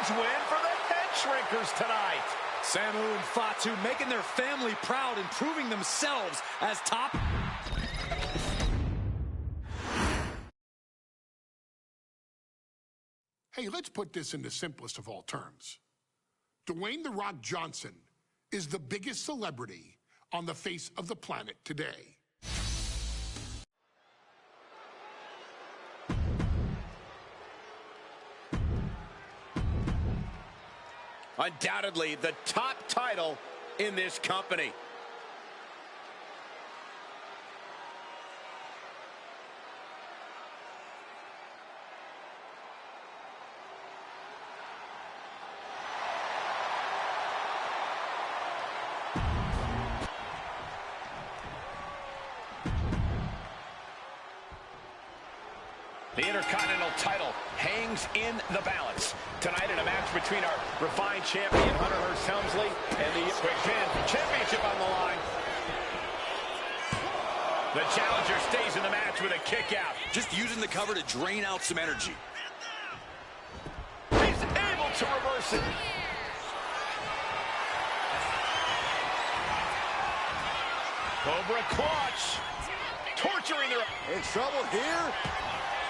huge win for the Head Shrinkers tonight. Samu and Fatu making their family proud and proving themselves as top. Hey, let's put this in the simplest of all terms. Dwayne "The Rock" Johnson is the biggest celebrity on the face of the planet today. Undoubtedly the top title in this company. The Intercontinental title hangs in the balance. Tonight in a match between our refined champion, Hunter Hearst Helmsley, and the Quick Pin Championship on the line. The challenger stays in the match with a kick out. Just using the cover to drain out some energy. He's able to reverse it. Cobra clutch. Torturing their... In trouble here.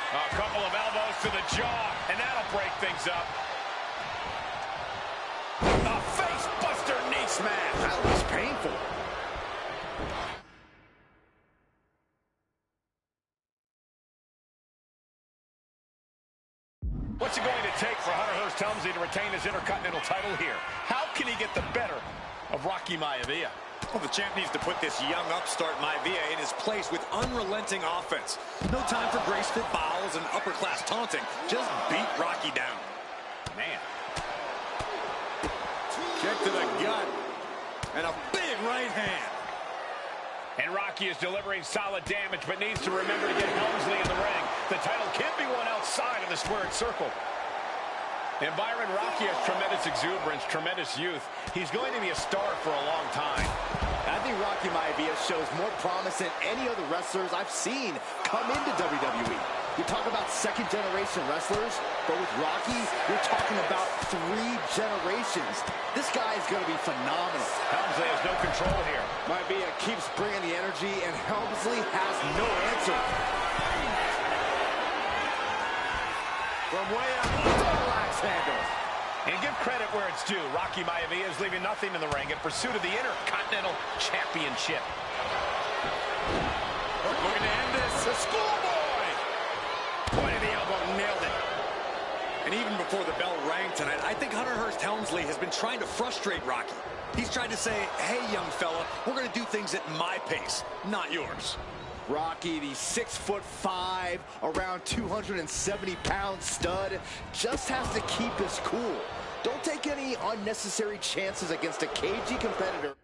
A couple of elbows to the jaw, and that'll break things up. A face-buster knee smash. That was painful. What's it going to take for Hunter Hearst Helmsley to retain his Intercontinental title here? How can he get the better of Rocky Maivia? Well, the champ needs to put this young upstart Maivia in his place with unrelenting offense. No time for graceful bows and upper-class taunting. Just beat Rocky down. Man. Kick to the gut. And a big right hand. And Rocky is delivering solid damage, but needs to remember to get Helmsley in the ring. The title can be won outside of the squared circle. And Byron, Rocky has tremendous exuberance, tremendous youth. He's going to be a star for a long time. I think Rocky Maivia shows more promise than any other wrestlers I've seen come into WWE. You talk about second-generation wrestlers, but with Rocky, you're talking about 3 generations. This guy is going to be phenomenal. Helmsley has no control here. Maivia keeps bringing the energy, and Helmsley has no answer. From way up, double axe handle. And give credit where it's due. Rocky Maivia is leaving nothing in the ring in pursuit of the Intercontinental Championship. Looking to end this. The schoolboy. Point of the elbow, nailed it. And even before the bell rang tonight, I think Hunter Hearst Helmsley has been trying to frustrate Rocky. He's tried to say, hey, young fella, we're going to do things at my pace, not yours. Rocky, the 6'5", around 270-pound stud, just has to keep his cool. Don't take any unnecessary chances against a cagey competitor.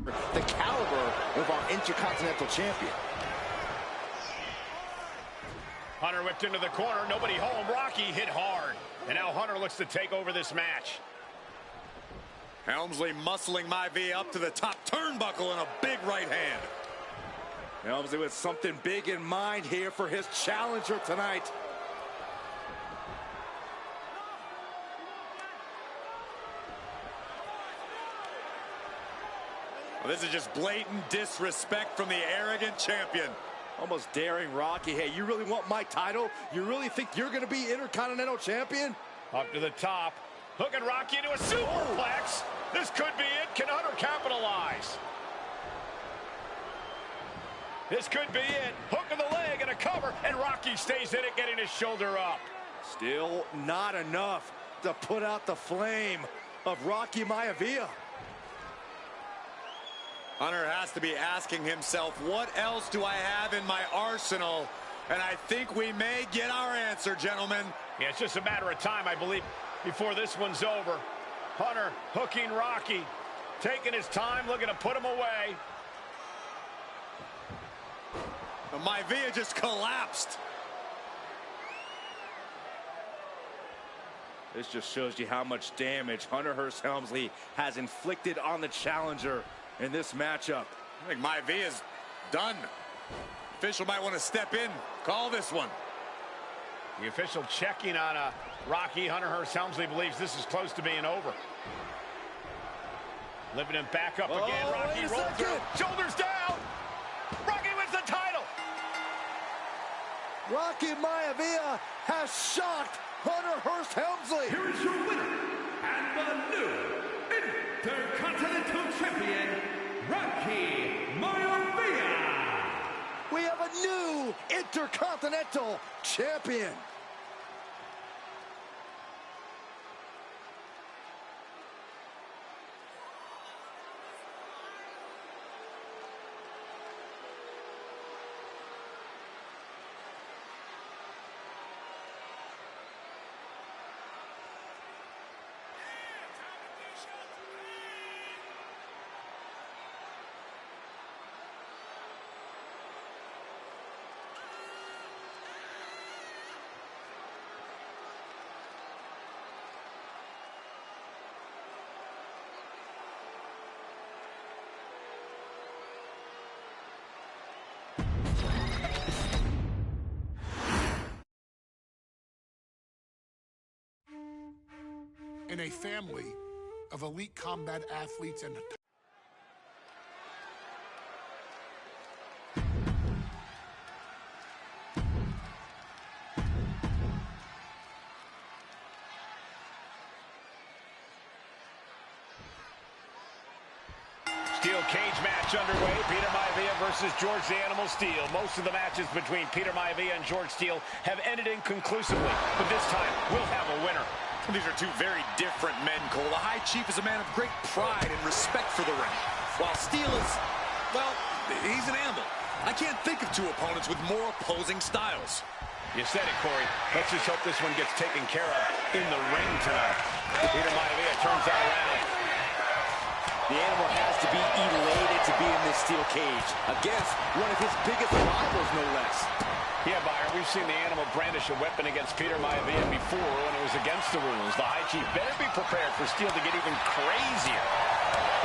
the caliber of our Intercontinental Champion. Hunter whipped into the corner. Nobody home. Rocky hit hard. And now Hunter looks to take over this match. Helmsley muscling Maivia up to the top turnbuckle in a big right hand. Helmsley with something big in mind here for his challenger tonight. Well, this is just blatant disrespect from the arrogant champion. Almost daring Rocky. Hey, you really want my title? You really think you're going to be Intercontinental Champion? Up to the top. Hooking Rocky into a superplex. This could be it. Can Hunter capitalize? This could be it. Hook of the leg and a cover. And Rocky stays in it, getting his shoulder up. Still not enough to put out the flame of Rocky Maivia. Hunter has to be asking himself, what else do I have in my arsenal? And I think we may get our answer, gentlemen. Yeah, it's just a matter of time, I believe, before this one's over. Hunter hooking Rocky, taking his time, looking to put him away. Maivia just collapsed. This just shows you how much damage Hunter Hearst Helmsley has inflicted on the challenger in this matchup. I think Maivia's done. Official might want to step in, call this one. The official checking on Rocky. Hunter Hearst Helmsley believes this is close to being over. Lifting him back up again. Rocky rolls through. Shoulders down. Rocky wins the title. Rocky Maivia has shocked Hunter Hearst Helmsley. Here is your winner and the new Intercontinental Champion, Rocky Maivia. We have a new Intercontinental Champion. In a family of elite combat athletes and Steel cage match underway. Peter Maivia versus George the Animal Steele. Most of the matches between Peter Maivia and George Steele have ended inconclusively, but this time we'll have a winner. These are two very different men, Cole. The High Chief is a man of great pride and respect for the ring, while Steele is, well, he's an animal. I can't think of two opponents with more opposing styles. You said it, Corey. Let's just hope this one gets taken care of in the ring tonight. Peter Maivia turns that around. The Animal has to be elated to be in this steel cage against one of his biggest rivals, no less. Yeah, Byron, we've seen the Animal brandish a weapon against Peter Maivia before when it was against the rules. The High Chief better be prepared for Steele to get even crazier.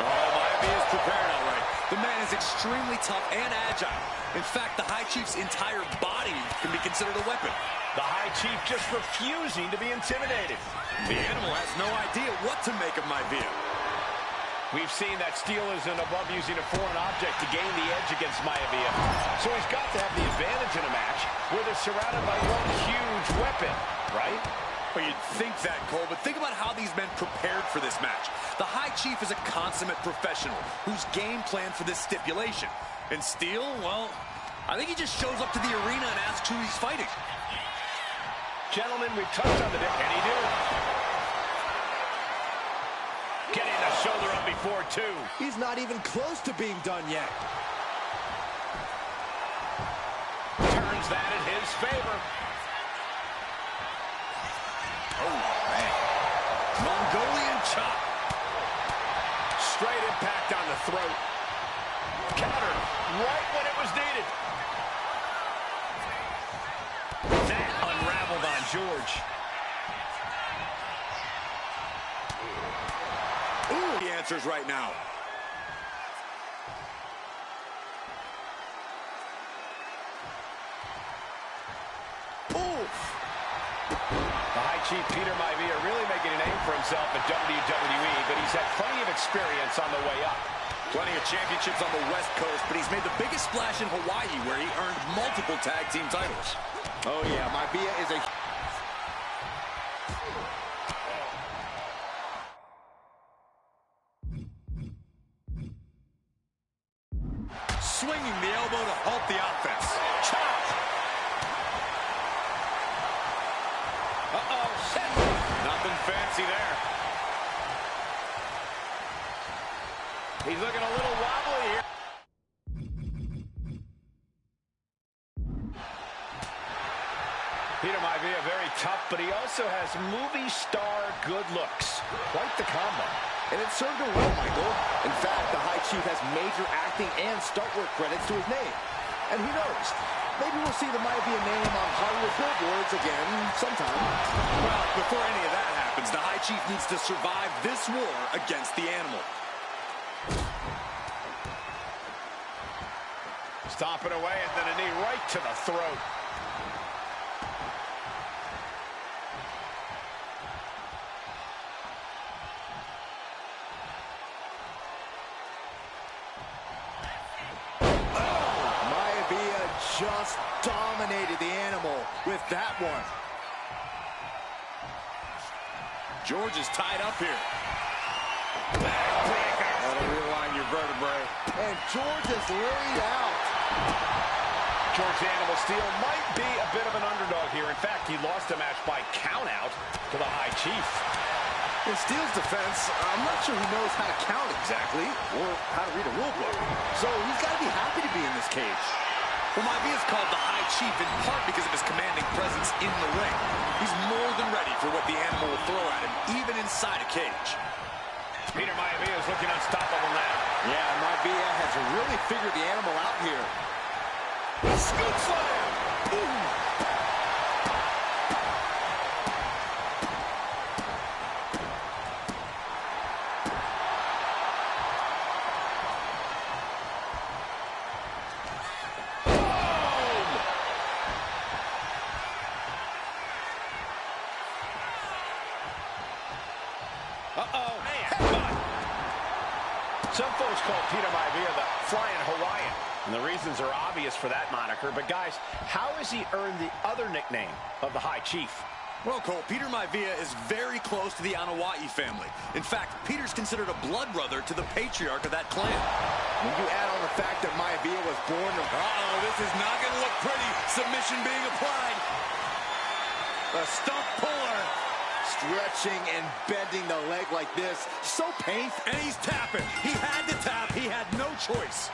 Oh, Maivia is prepared, all right. The man is extremely tough and agile. In fact, the High Chief's entire body can be considered a weapon. The High Chief just refusing to be intimidated. The Animal has no idea what to make of Maivia. We've seen that Steele isn't above using a foreign object to gain the edge against Maivia. So he's got to have the advantage in a match where they're surrounded by one huge weapon, right? Well, you'd think that, Cole, but think about how these men prepared for this match. The High Chief is a consummate professional who's game planned for this stipulation. And Steele, well, I think he just shows up to the arena and asks who he's fighting. Gentlemen, we've touched on the and he did. Getting the shoulder up before two. He's not even close to being done yet. Turns that in his favor. Oh, man. Mongolian chop. Straight impact on the throat. Counter right when it was needed. That unraveled on George. Ooh, he answers right now. The High Chief Peter Maivia really making a name for himself in WWE, but he's had plenty of experience on the way up. Plenty of championships on the West Coast, but he's made the biggest splash in Hawaii, where he earned multiple tag team titles. Oh, yeah, Maivia is a... Swinging the elbow to halt the offense. Chop! Uh-oh, Nothing fancy there. he's looking a little wobbly here. Peter Maivia very tough, but he also has movie star good looks. Quite the combo. And it served him well, Michael. In fact, the High Chief has major acting and stunt work credits to his name. And who knows? Maybe we'll see the Maivia name on Hollywood billboards again sometime. Well, before any of that happens, the High Chief needs to survive this war against the animal. Stomping away and then a knee right to the throat. Just dominated the animal with that one. George is tied up here. That'll realign your vertebrae. And George is laid out. George Animal Steel might be a bit of an underdog here. In fact, he lost a match by countout to the High Chief. In Steel's defense, I'm not sure he knows how to count exactly or how to read a rule book. So he's got to be happy to be in this cage. Well, Maivia is called the High Chief in part because of his commanding presence in the ring. He's more than ready for what the animal will throw at him, even inside a cage. Peter Maivia is looking unstoppable now. Yeah, Maivia has really figured the animal out here. Scoop slam! Ooh. Some folks call Peter Maivia the Flying Hawaiian, and the reasons are obvious for that moniker. But guys, how has he earned the other nickname of the High Chief? Well, Cole, Peter Maivia is very close to the Anoa'i family. In fact, Peter's considered a blood brother to the patriarch of that clan. When you add on the fact that Maivia was born to... Uh-oh, this is not going to look pretty. Submission being applied. The stump puller. Stretching and bending the leg like this. So painful. And he's tapping. He had to tap. He had no choice.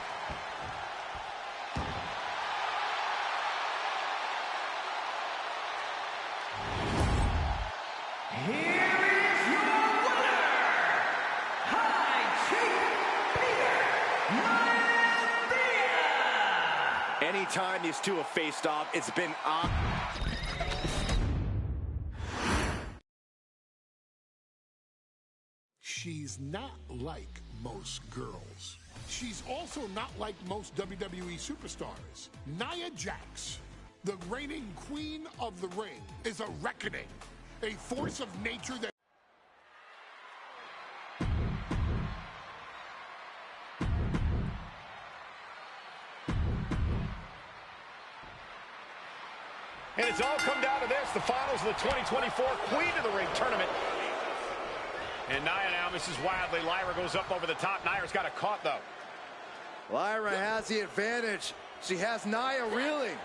Here is your winner, High Chief Peter Maivia. Anytime these two have faced off, it's been on. She's not like most girls. She's also not like most WWE superstars. Nia Jax, the reigning queen of the ring, is a reckoning, a force of nature that... And it's all come down to this, the finals of the 2024 Queen of the Ring tournament. And Nia now misses wildly. Lyra goes up over the top. Nia's got it caught, though. Lyra has the advantage. She has Nia reeling.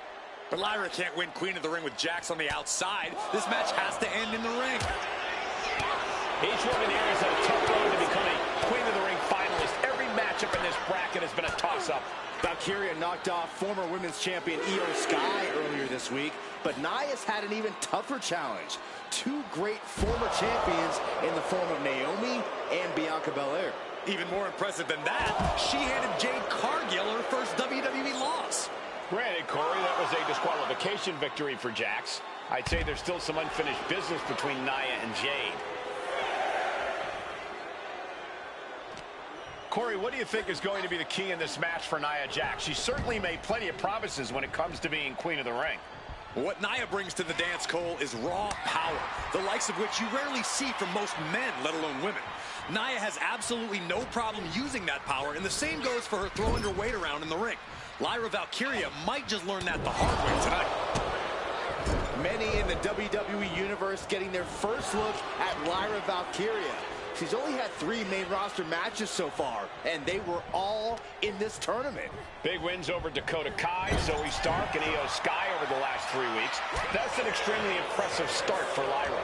But Lyra can't win Queen of the Ring with Jax on the outside. This match has to end in the ring. Each woman here has had a tough road to become a Queen of the Ring finalist. Every matchup in this bracket has been a toss-up. Valkyria knocked off former women's champion Io Sky earlier this week, but Nia's had an even tougher challenge. Two great former champions in the form of Naomi and Bianca Belair. Even more impressive than that, she handed Jade Cargill her first WWE loss. Granted, Corey, that was a disqualification victory for Jax. I'd say there's still some unfinished business between Nia and Jade. Corey, what do you think is going to be the key in this match for Nia Jax? She certainly made plenty of promises when it comes to being queen of the ring. What Nia brings to the dance, Cole, is raw power, the likes of which you rarely see from most men, let alone women. Nia has absolutely no problem using that power, and the same goes for her throwing her weight around in the ring. Lyra Valkyria might just learn that the hard way tonight. Many in the WWE Universe getting their first look at Lyra Valkyria. She's only had 3 main roster matches so far, and they were all in this tournament. Big wins over Dakota Kai, Zoe Stark, and Io Sky over the last 3 weeks. That's an extremely impressive start for Lyra.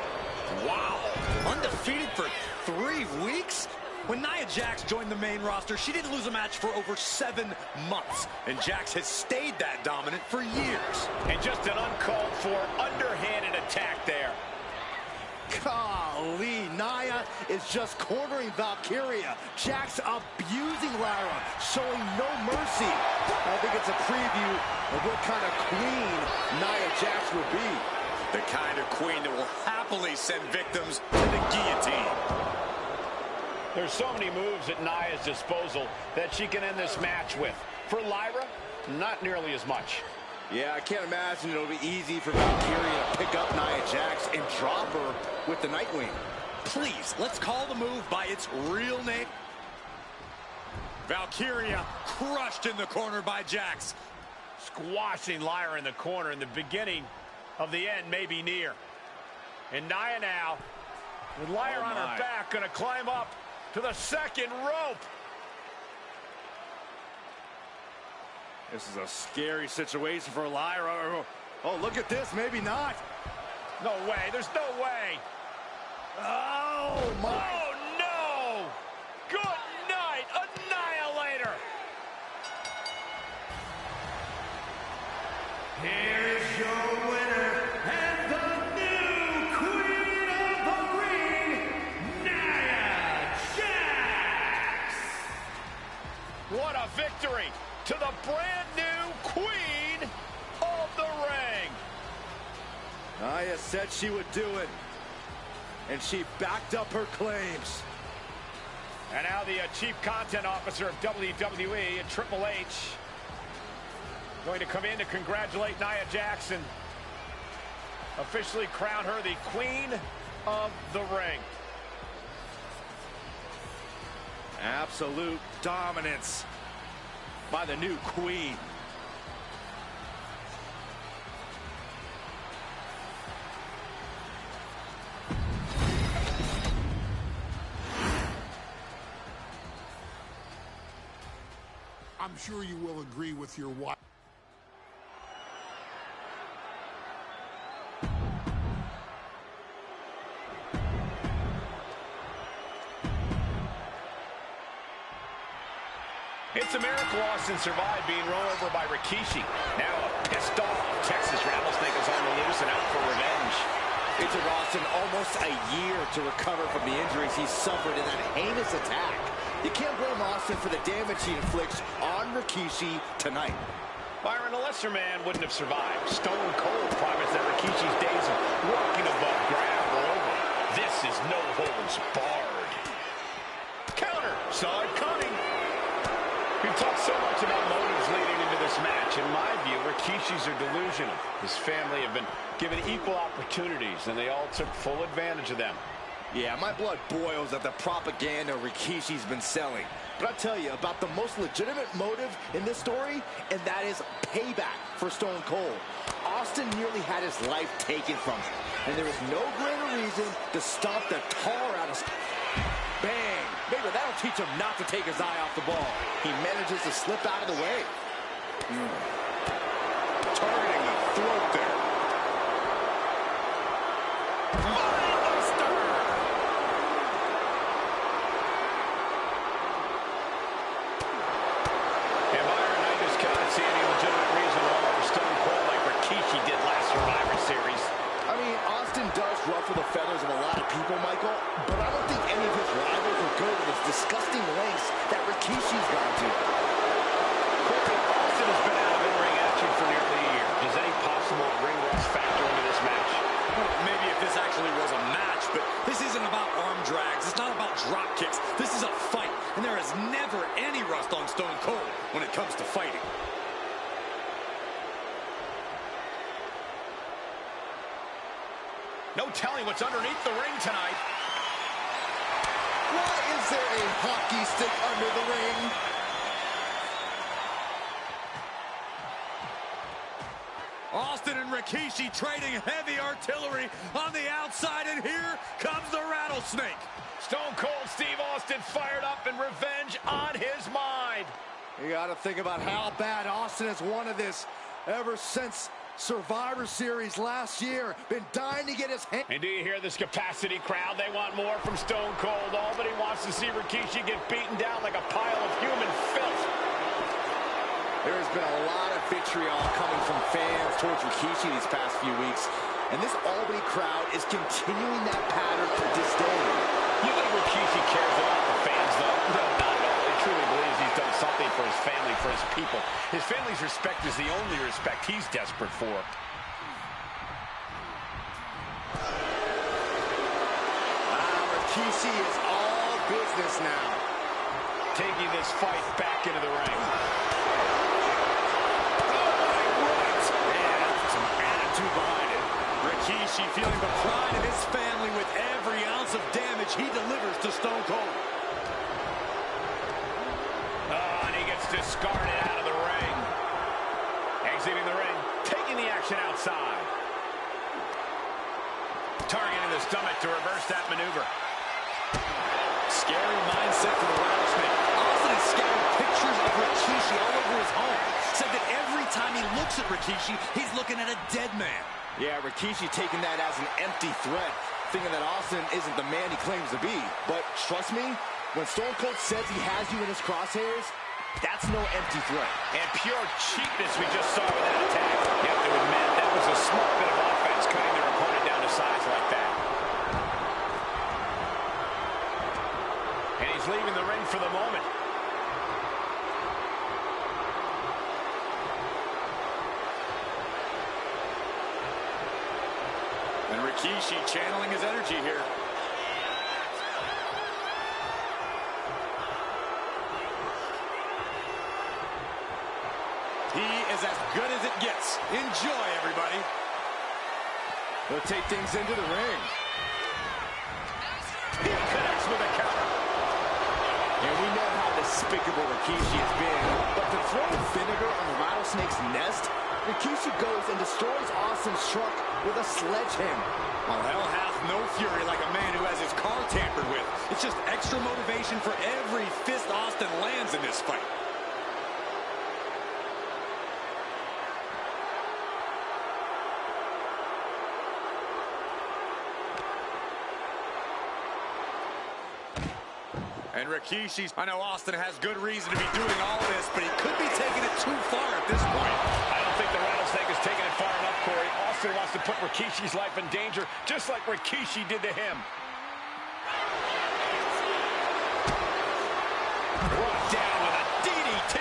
Wow, undefeated for 3 weeks? When Nia Jax joined the main roster, she didn't lose a match for over 7 months. And Jax has stayed that dominant for years. And just an uncalled for, underhanded attack there. Golly, Nia is just cornering Valkyria. Jax abusing Lyra, showing no mercy. I think it's a preview of what kind of queen Nia Jax will be. The kind of queen that will happily send victims to the guillotine. There's so many moves at Nia's disposal that she can end this match with. For Lyra, not nearly as much. Yeah, I can't imagine it'll be easy for Valkyria to pick up Nia Jax and drop her with the Nightwing. Please, let's call the move by its real name. Valkyria crushed in the corner by Jax. Squashing Lyra in the corner, and the beginning of the end may be near. And Nia now, with Lyra on her back, gonna climb up to the second rope. This is a scary situation for Lyra. Oh, look at this. Maybe not. No way. There's no way. Oh, my. Oh, no. Good night, Annihilator. Here is your winner and the new Queen of the Ring, Nia Jax. What a victory to the brand new Queen of the Ring. Nia said she would do it, and she backed up her claims. And now the Chief Content Officer of WWE, Triple H, going to come in to congratulate Nia Jax, officially crown her the Queen of the Ring. Absolute dominance by the new queen. I'm sure you will agree with your wife. It's a miracle Austin survived being run over by Rikishi. Now a pissed off Texas Rattlesnake is on the loose and out for revenge. It took Austin almost a year to recover from the injuries he suffered in that heinous attack. You can't blame Austin for the damage he inflicts on Rikishi tonight. Byron, a lesser man wouldn't have survived. Stone Cold promised that Rikishi's days of walking above ground were over. This is no holds barred. Counter, saw it coming. We've talked so much about motives leading into this match. In my view, Rikishis are delusional. His family have been given equal opportunities, and they all took full advantage of them. Yeah, my blood boils at the propaganda Rikishi's been selling. But I'll tell you about the most legitimate motive in this story, and that is payback for Stone Cold. Austin nearly had his life taken from him, and there is no greater reason to stomp the tar out of... Bang! Maybe that'll teach him not to take his eye off the ball. He manages to slip out of the way. Targeting the throat there. ruffle the feathers of a lot of people, Michael, but I don't think any of his rivals will go to this disgusting lengths that Rikishi's gone to. Corey, Austin has been out of in-ring action for nearly a year. Does any possible ring rust factor into this match? Well, maybe if this actually was a match, but this isn't about arm drags. It's not about drop kicks. This is a fight, and there is never any rust on Stone Cold when it comes to fighting. No telling what's underneath the ring tonight. Why is there a hockey stick under the ring? Austin and Rikishi trading heavy artillery on the outside, and here comes the rattlesnake. Stone Cold Steve Austin fired up and revenge on his mind. You got to think about how bad Austin has wanted this ever since Survivor Series last year. Been dying to get his hand. And do you hear this capacity crowd? They want more from Stone Cold. Albany wants to see Rikishi get beaten down like a pile of human filth. There's been a lot of vitriol coming from fans towards Rikishi these past few weeks, and this Albany crowd is continuing that pattern to this day. You think Rikishi cares about the fans, though? No, not at all. He truly believes he's done something for his family, for his people. His family's respect is the only respect he's desperate for. Rikishi is all business now. Taking this fight back into the ring. Behind it. Rikishi feeling the pride of his family with every ounce of damage he delivers to Stone Cold. Oh, and he gets discarded out of the ring. Exiting the ring, taking the action outside. Targeting the stomach to reverse that maneuver. Scary mindset for the Rattlesnake. Austin has scattered pictures of Rikishi all over his home. Said that every time he looks at Rikishi, he's looking at a dead man. Yeah, Rikishi taking that as an empty threat, thinking that Austin isn't the man he claims to be. But trust me, when Stone Cold says he has you in his crosshairs, that's no empty threat. And pure cheapness we just saw with that attack. You have to admit, that was a smart bit of offense, cutting their opponent down to size like that. And he's leaving the ring for the moment. And Rikishi channeling his energy here. He is as good as it gets. Enjoy, everybody. They'll take things into the ring. He connects with a counter. And we know how despicable Rikishi has been, but to throw vinegar on the Rattlesnake's nest, Rikishi goes and destroys Austin's truck with a sledgehammer. Well, hell hath no fury like a man who has his car tampered with. It's just extra motivation for every fist Austin lands in this fight. And Rikishi's, I know Austin has good reason to be doing all this, but he could be taking it too far at this point. I don't think the Rattlesnake is taking it far enough, Corey. Austin wants to put Rikishi's life in danger, just like Rikishi did to him. Brought down with a DDT.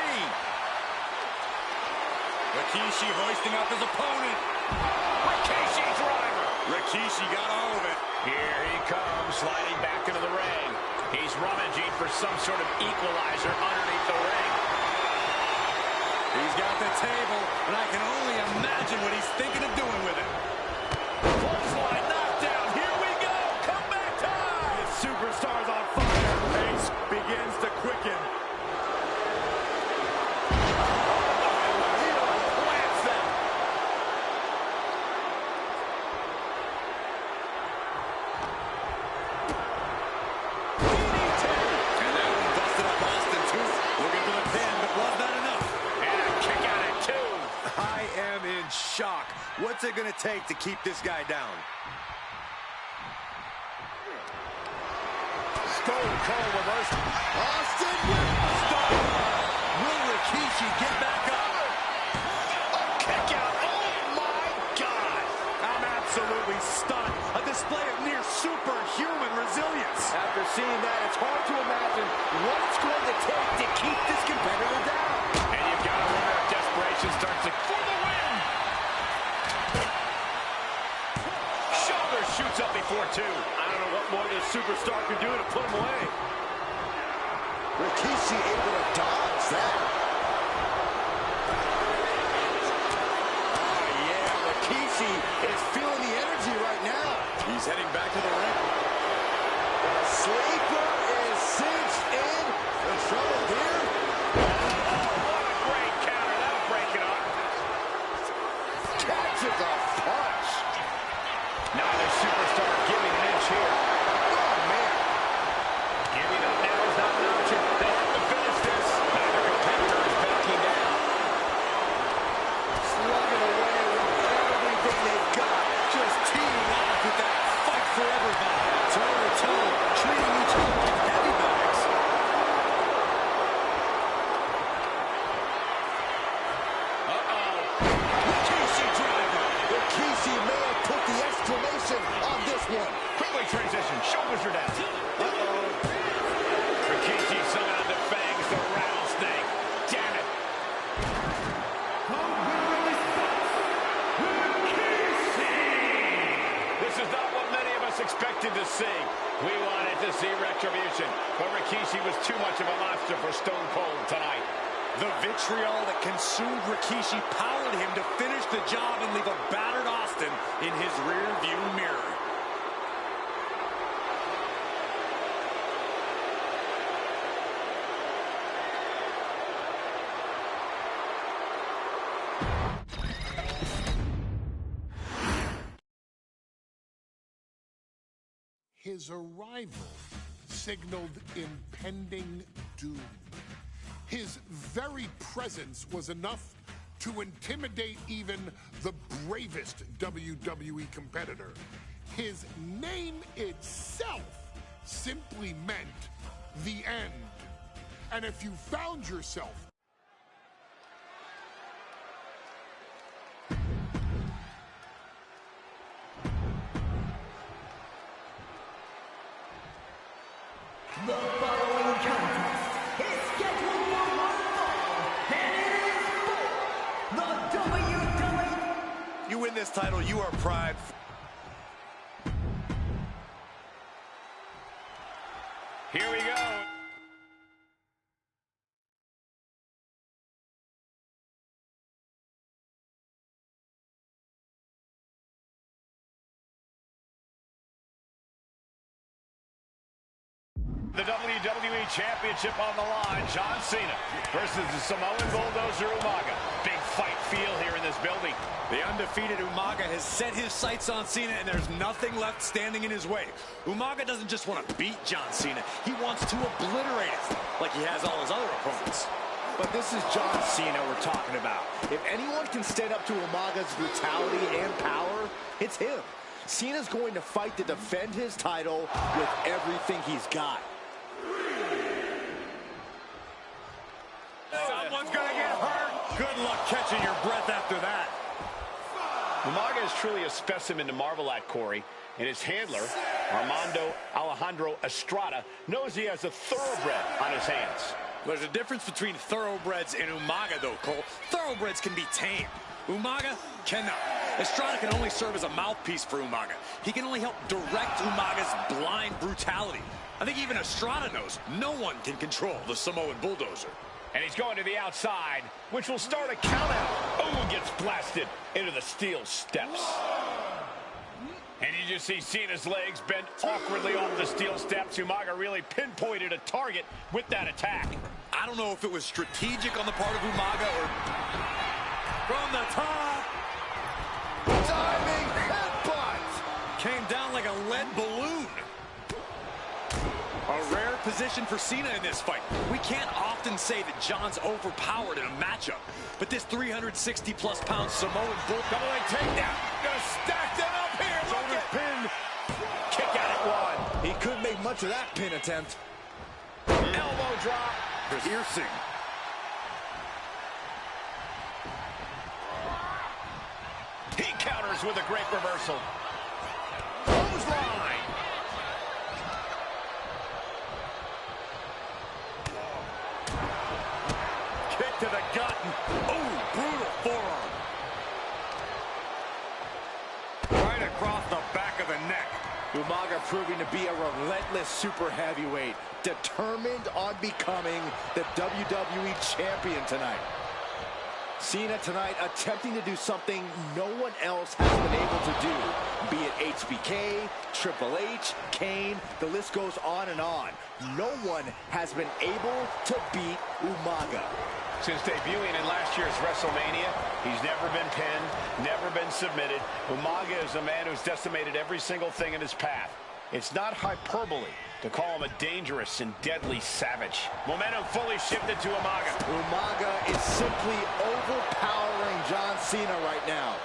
Rikishi hoisting up his opponent. Rikishi driver. Rikishi got all of it. Here he comes, sliding back into the ring. He's rummaging for some sort of equalizer underneath the ring. He's got the table, and I can only imagine what he's thinking of doing with it. Clothesline knockdown. Here we go. Comeback time. His superstar's on fire. Pace begins to quicken. Plants them. And that one busted up Austin, too. Looking for the pin, but was that enough? And a kick out at 2. I am in shock. What's it going to take to keep this guy down? Stone Cold reverse. Austin with the stop. Will Rikishi get back up? A kick out. Oh, my God. I'm absolutely stunned. This display of near superhuman resilience. After seeing that, it's hard to imagine what it's going to take to keep this competitor down. And you've got to wonder if desperation starts to... For the win! Shoulder shoots up before two. I don't know what more this superstar can do to put him away. Rikishi able to dodge that. Oh, yeah, Rikishi is feeling the energy right now. He's heading back to the ring. The sleeper is cinched in. The trouble here. What a great counter. That'll break it up. Catches a punch. Neither superstar giving an inch here. Oh, man. Giving up now is not an option. They have to finish this. Neither competitor is backing down. Slugging away with everything they've got. Just teeing off with that fight forever vibe. Toe to toe, treating each other like heavy bags. Rikishi driver. Rikishi may have put the exclamation on this one. Quickly transition. Shoulders are down. Rikishi somehow defangs the rattlesnake. Damn it. This is not what many of us expected to see. We wanted to see retribution, but Rikishi was too much of a monster for Stone Cold tonight. The vitriol that consumed Rikishi powered him to finish the job and leave a battered Austin in his rear-view mirror. His arrival signaled impending doom. His very presence was enough to intimidate even the bravest WWE competitor. His name itself simply meant the end. And if you found yourself The following contest is scheduled for one fall, and it is for the WWE. You win this title, you are pride. Here we go. The WWE Championship on the line. John Cena versus the Samoan Bulldozer Umaga. Big fight feel here in this building. The undefeated Umaga has set his sights on Cena, and there's nothing left standing in his way. Umaga doesn't just want to beat John Cena. He wants to obliterate it, like he has all his other opponents. But this is John Cena we're talking about. If anyone can stand up to Umaga's brutality and power, it's him. Cena's going to fight to defend his title with everything he's got. Someone's gonna get hurt. Good luck catching your breath after that. Umaga is truly a specimen to marvel at, Corey. And his handler, Armando Alejandro Estrada, knows he has a thoroughbred on his hands. There's a difference between thoroughbreds and Umaga, though, Cole. Thoroughbreds can be tamed. Umaga cannot. Estrada can only serve as a mouthpiece for Umaga. He can only help direct Umaga's blind brutality. I think even Estrada knows no one can control the Samoan Bulldozer. And he's going to the outside, which will start a count out. Oh, gets blasted into the steel steps. And you just see Cena's legs bent awkwardly off the steel steps. Umaga really pinpointed a target with that attack. I don't know if it was strategic on the part of Umaga or from the top. Diving headbutt. Came down like a lead balloon. A rare position for Cena in this fight. We can't often say that John's overpowered in a matchup, but this 360-plus pound Samoan Bull Double leg takedown. Gonna stack them up here. Look at pin. Kick out at one. He couldn't make much of that pin attempt. Elbow drop. piercing. He counters with a great reversal. Clothesline. the gut. Oh, brutal forearm. Right across the back of the neck. Umaga proving to be a relentless super heavyweight, determined on becoming the WWE champion tonight. Cena tonight attempting to do something no one else has been able to do. Be it HBK, Triple H, Kane, the list goes on and on. No one has been able to beat Umaga. Since debuting in last year's WrestleMania, he's never been pinned, never been submitted. Umaga is a man who's decimated every single thing in his path. It's not hyperbole to call him a dangerous and deadly savage. Momentum fully shifted to Umaga. Umaga is simply overpowering John Cena right now.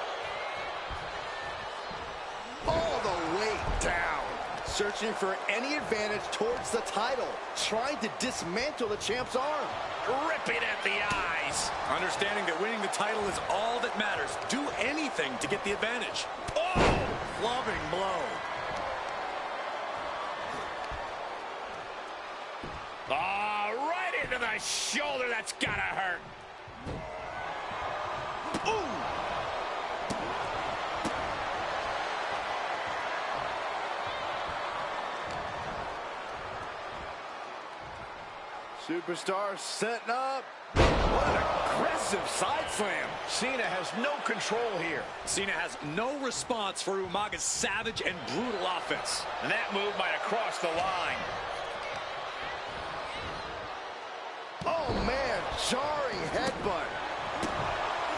All the way down. Searching for any advantage towards the title. Trying to dismantle the champ's arm. Ripping at the eyes. Understanding that winning the title is all that matters. Do anything to get the advantage. Oh, clubbing blow. Oh, right into the shoulder. That's gotta hurt. Ooh! Superstar setting up. What an aggressive side slam. Cena has no control here. Cena has no response for Umaga's savage and brutal offense. And that move might have crossed the line. Oh, man, jarring headbutt.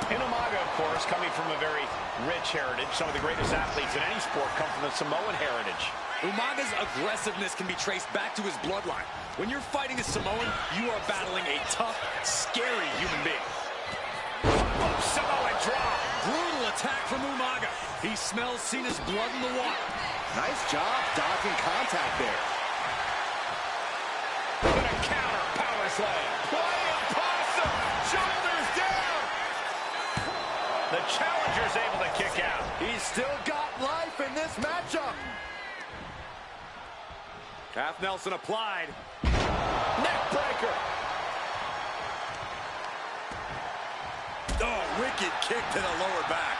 And Umaga, of course, coming from a very rich heritage. Some of the greatest athletes in any sport come from the Samoan heritage. Umaga's aggressiveness can be traced back to his bloodline. When you're fighting a Samoan, you are battling a tough, scary human being. Pop-up Samoan drop. Brutal attack from Umaga. He smells Cena's blood in the water. Nice job dodging contact there. With a counter power slam. Flying possum. Shoulders down. The challenger's able to kick out. He's still got life in this matchup. Half Nelson applied. Neck breaker. Oh, wicked kick to the lower back.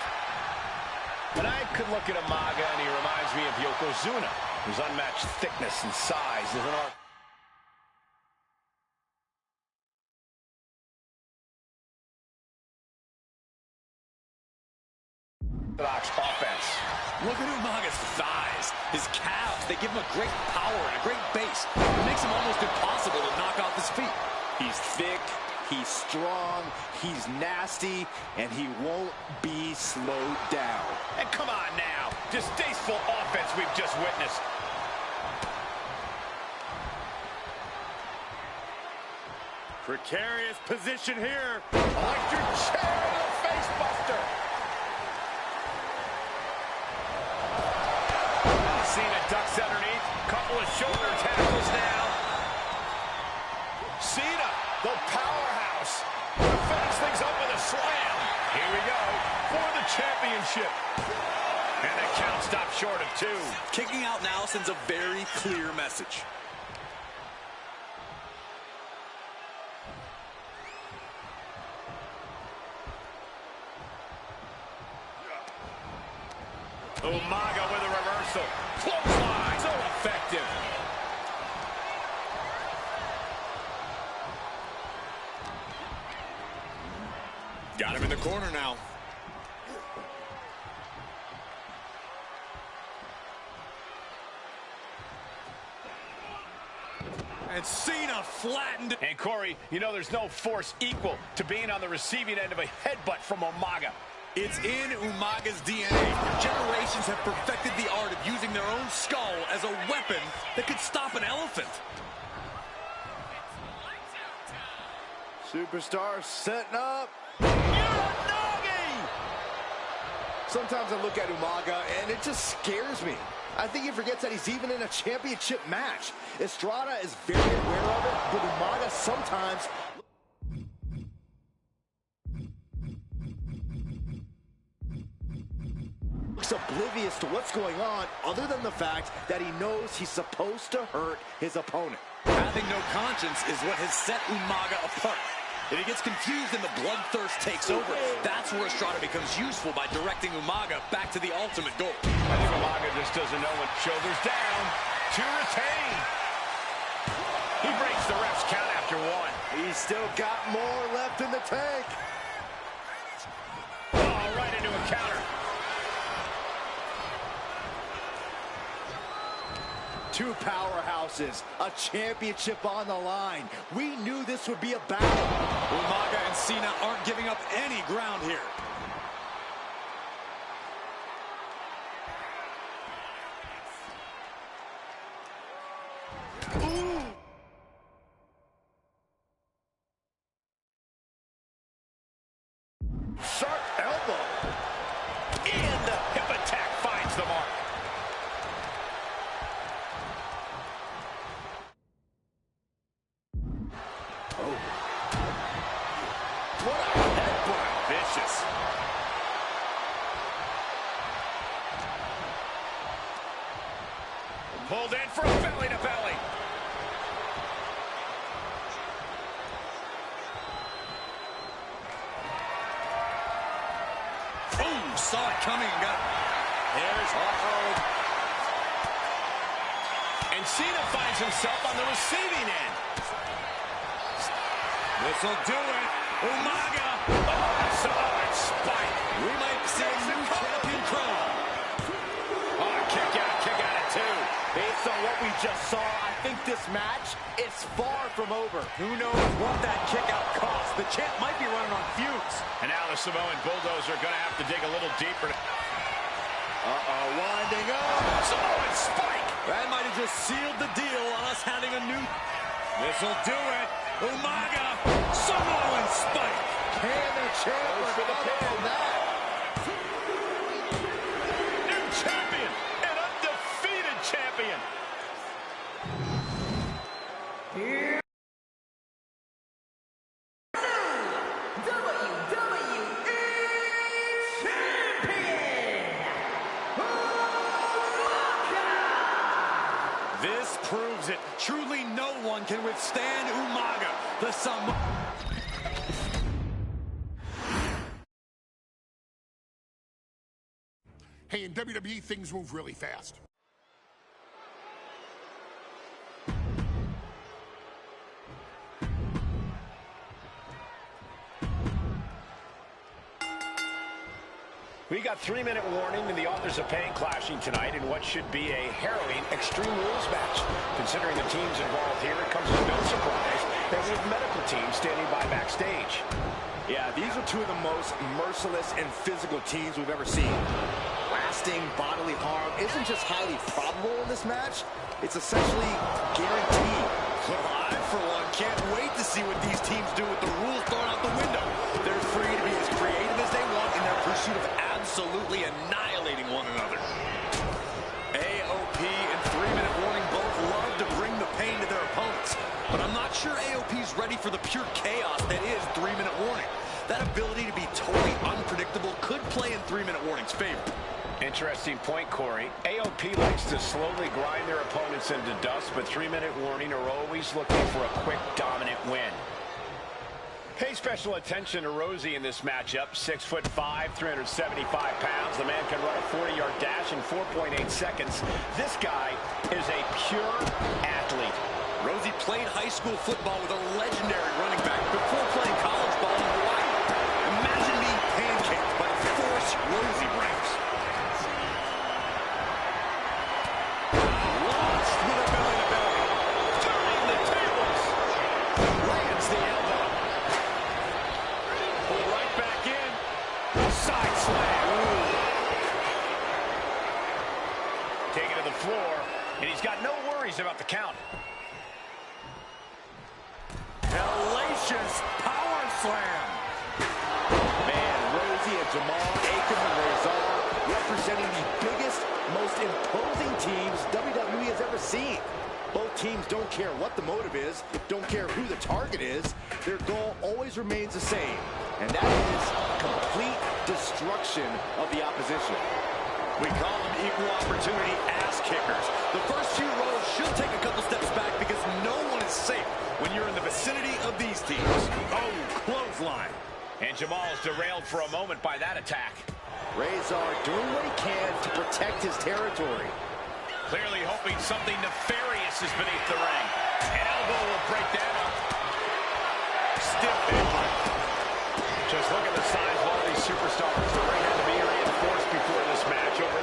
But I could look at Umaga and he reminds me of Yokozuna, whose unmatched thickness and size is an art. Offense. Look at Umaga's thighs, his calves. They give him a great power and a great base. It makes him almost impossible to knock off his feet. He's thick, he's strong, he's nasty, and he won't be slowed down. And come on now, distasteful offense we've just witnessed. Precarious position here. Electric chair to the face buster. Cena ducks underneath. Couple of shoulder tackles now. Cena, the powerhouse, to finish things up with a slam. Here we go for the championship. And the count stopped short of 2. Kicking out now sends a very clear message. Umaga with a reversal. Clothesline. So effective. Got him in the corner now. And Cena flattened. And Corey, you know there's no force equal to being on the receiving end of a headbutt from Umaga. It's in Umaga's DNA. Generations have perfected the art of using their own skull as a weapon that could stop an elephant. Superstar setting up. Uranagi! Sometimes I look at Umaga and it just scares me. I think he forgets that he's even in a championship match. Estrada is very aware of it, but Umaga sometimes looks oblivious to what's going on, other than the fact that he knows he's supposed to hurt his opponent. Having no conscience is what has set Umaga apart. If he gets confused and the bloodthirst takes over, that's where Estrada becomes useful by directing Umaga back to the ultimate goal. I think Umaga just doesn't know when. Shoulders down to retain. He breaks the ref's count after one. He's still got more left in the tank. Oh, right into a counter. Two powerhouses, a championship on the line. We knew this would be a battle. Umaga and Cena aren't giving up any ground here. Sharp elbow. And the hip attack finds the mark. Oh. What a headbutt. Vicious. Pulled in for a belly to belly. Boom! Saw it coming and got it. There's And Cena finds himself on the receiving end. This'll do it. Umaga. Oh, solid spike. We might see a new champion crown. Oh, kick out at two. Based on what we just saw, I think this match is far from over. Who knows what that kick out cost? The champ might be running on fumes. And now the Samoan Bulldozer going to have to dig a little deeper. Uh-oh, winding up. Samoan spike. That might have just sealed the deal on us having a new... This'll do it. Umaga. Samoan spike. Can the champ recover from that? New champion. An undefeated champion. This proves it. Truly no one can withstand Umaga. The Samoan... Hey, in WWE, things move really fast. We got 3-minute warning, and the authors of pain clashing tonight in what should be a harrowing Extreme Rules match. Considering the teams involved here, it comes as no surprise that we have medical teams standing by backstage. Yeah, these are two of the most merciless and physical teams we've ever seen. Lasting bodily harm isn't just highly probable in this match, it's essentially guaranteed. Well, I, for one, can't wait to see what these teams do with the rules thrown out the window. They're free to be as creative as they want in their pursuit of absolutely annihilating one another. AOP and 3-minute warning both love to bring the pain to their opponents. But I'm not sure AOP's ready for the pure chaos that is 3-minute warning. That ability to be totally unpredictable could play in 3-minute warning's favor. Interesting point, Corey. AOP likes to slowly grind their opponents into dust, but 3-minute warning are always looking for a quick, dominant win. Pay special attention to Rosie in this matchup. 6'5", 375 pounds. The man can run a 40-yard dash in 4.8 seconds. This guy is a pure athlete. Rosie played high school football with a legendary running back before playing college ball in Hawaii. Imagine being pancaked by the force Rosie brings. Launched with a belly-to-belly. Turning the tables. Lands the elbow. Pull right back in. Side slam. Taken to the floor, and he's got no worries about the count. Hellacious power slam. Man, Rosie and Jamal, Akam and Rezar representing the biggest, most imposing teams WWE has ever seen. Both teams don't care what the motive is, don't care who the target is. Their goal always remains the same, and that is complete destruction of the opposition. We call them equal opportunity ass kickers. The first few rows should take a couple steps back because no one is safe when you're in the vicinity of these teams. Oh, clothesline. And Jamal's derailed for a moment by that attack. Razor doing what he can to protect his territory. Clearly hoping something nefarious is beneath the ring. An elbow will break that up. Stiff injury. Just look at the size of all these superstars. The ring had to be reinforced before this match. Over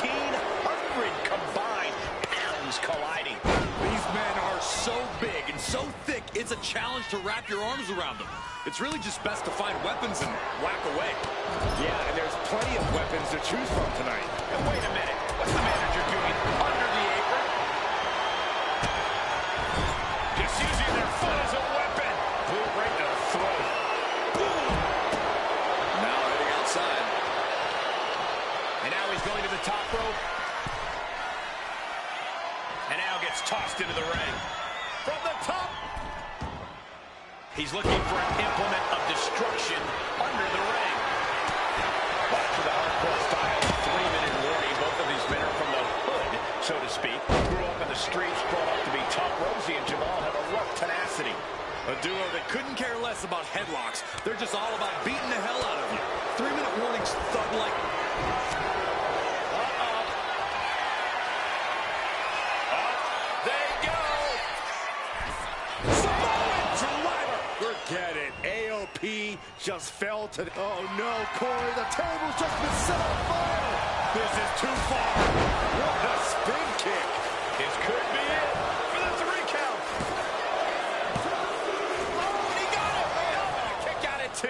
1,300 combined pounds colliding. These men are so big and so thick, it's a challenge to wrap your arms around them. It's really just best to find weapons and whack away. Yeah, and there's plenty of weapons to choose from tonight. And wait a minute. What's the manager doing under the apron? Just using their foot as a weapon. Boot right to the throat. Now heading outside. And now he's going to the top rope. And now gets tossed into the ring. From the top. He's looking for an implement of destruction under the ring. Back to the hardcore style, 3-minute warning. Both of these men are from the hood, so to speak. Grew up in the streets, brought up to be tough. Rosie and Jamal have a rough tenacity. A duo that couldn't care less about headlocks. They're just all about beating the hell out of you. 3-minute warnings, thug-like. They go! Forget it. AOP just fell to the... Oh, no, Corey. The table's just been set on fire. This is too far. What a spin kick. This could be it for the 3 count. And he got it. Oh, kick out at 2.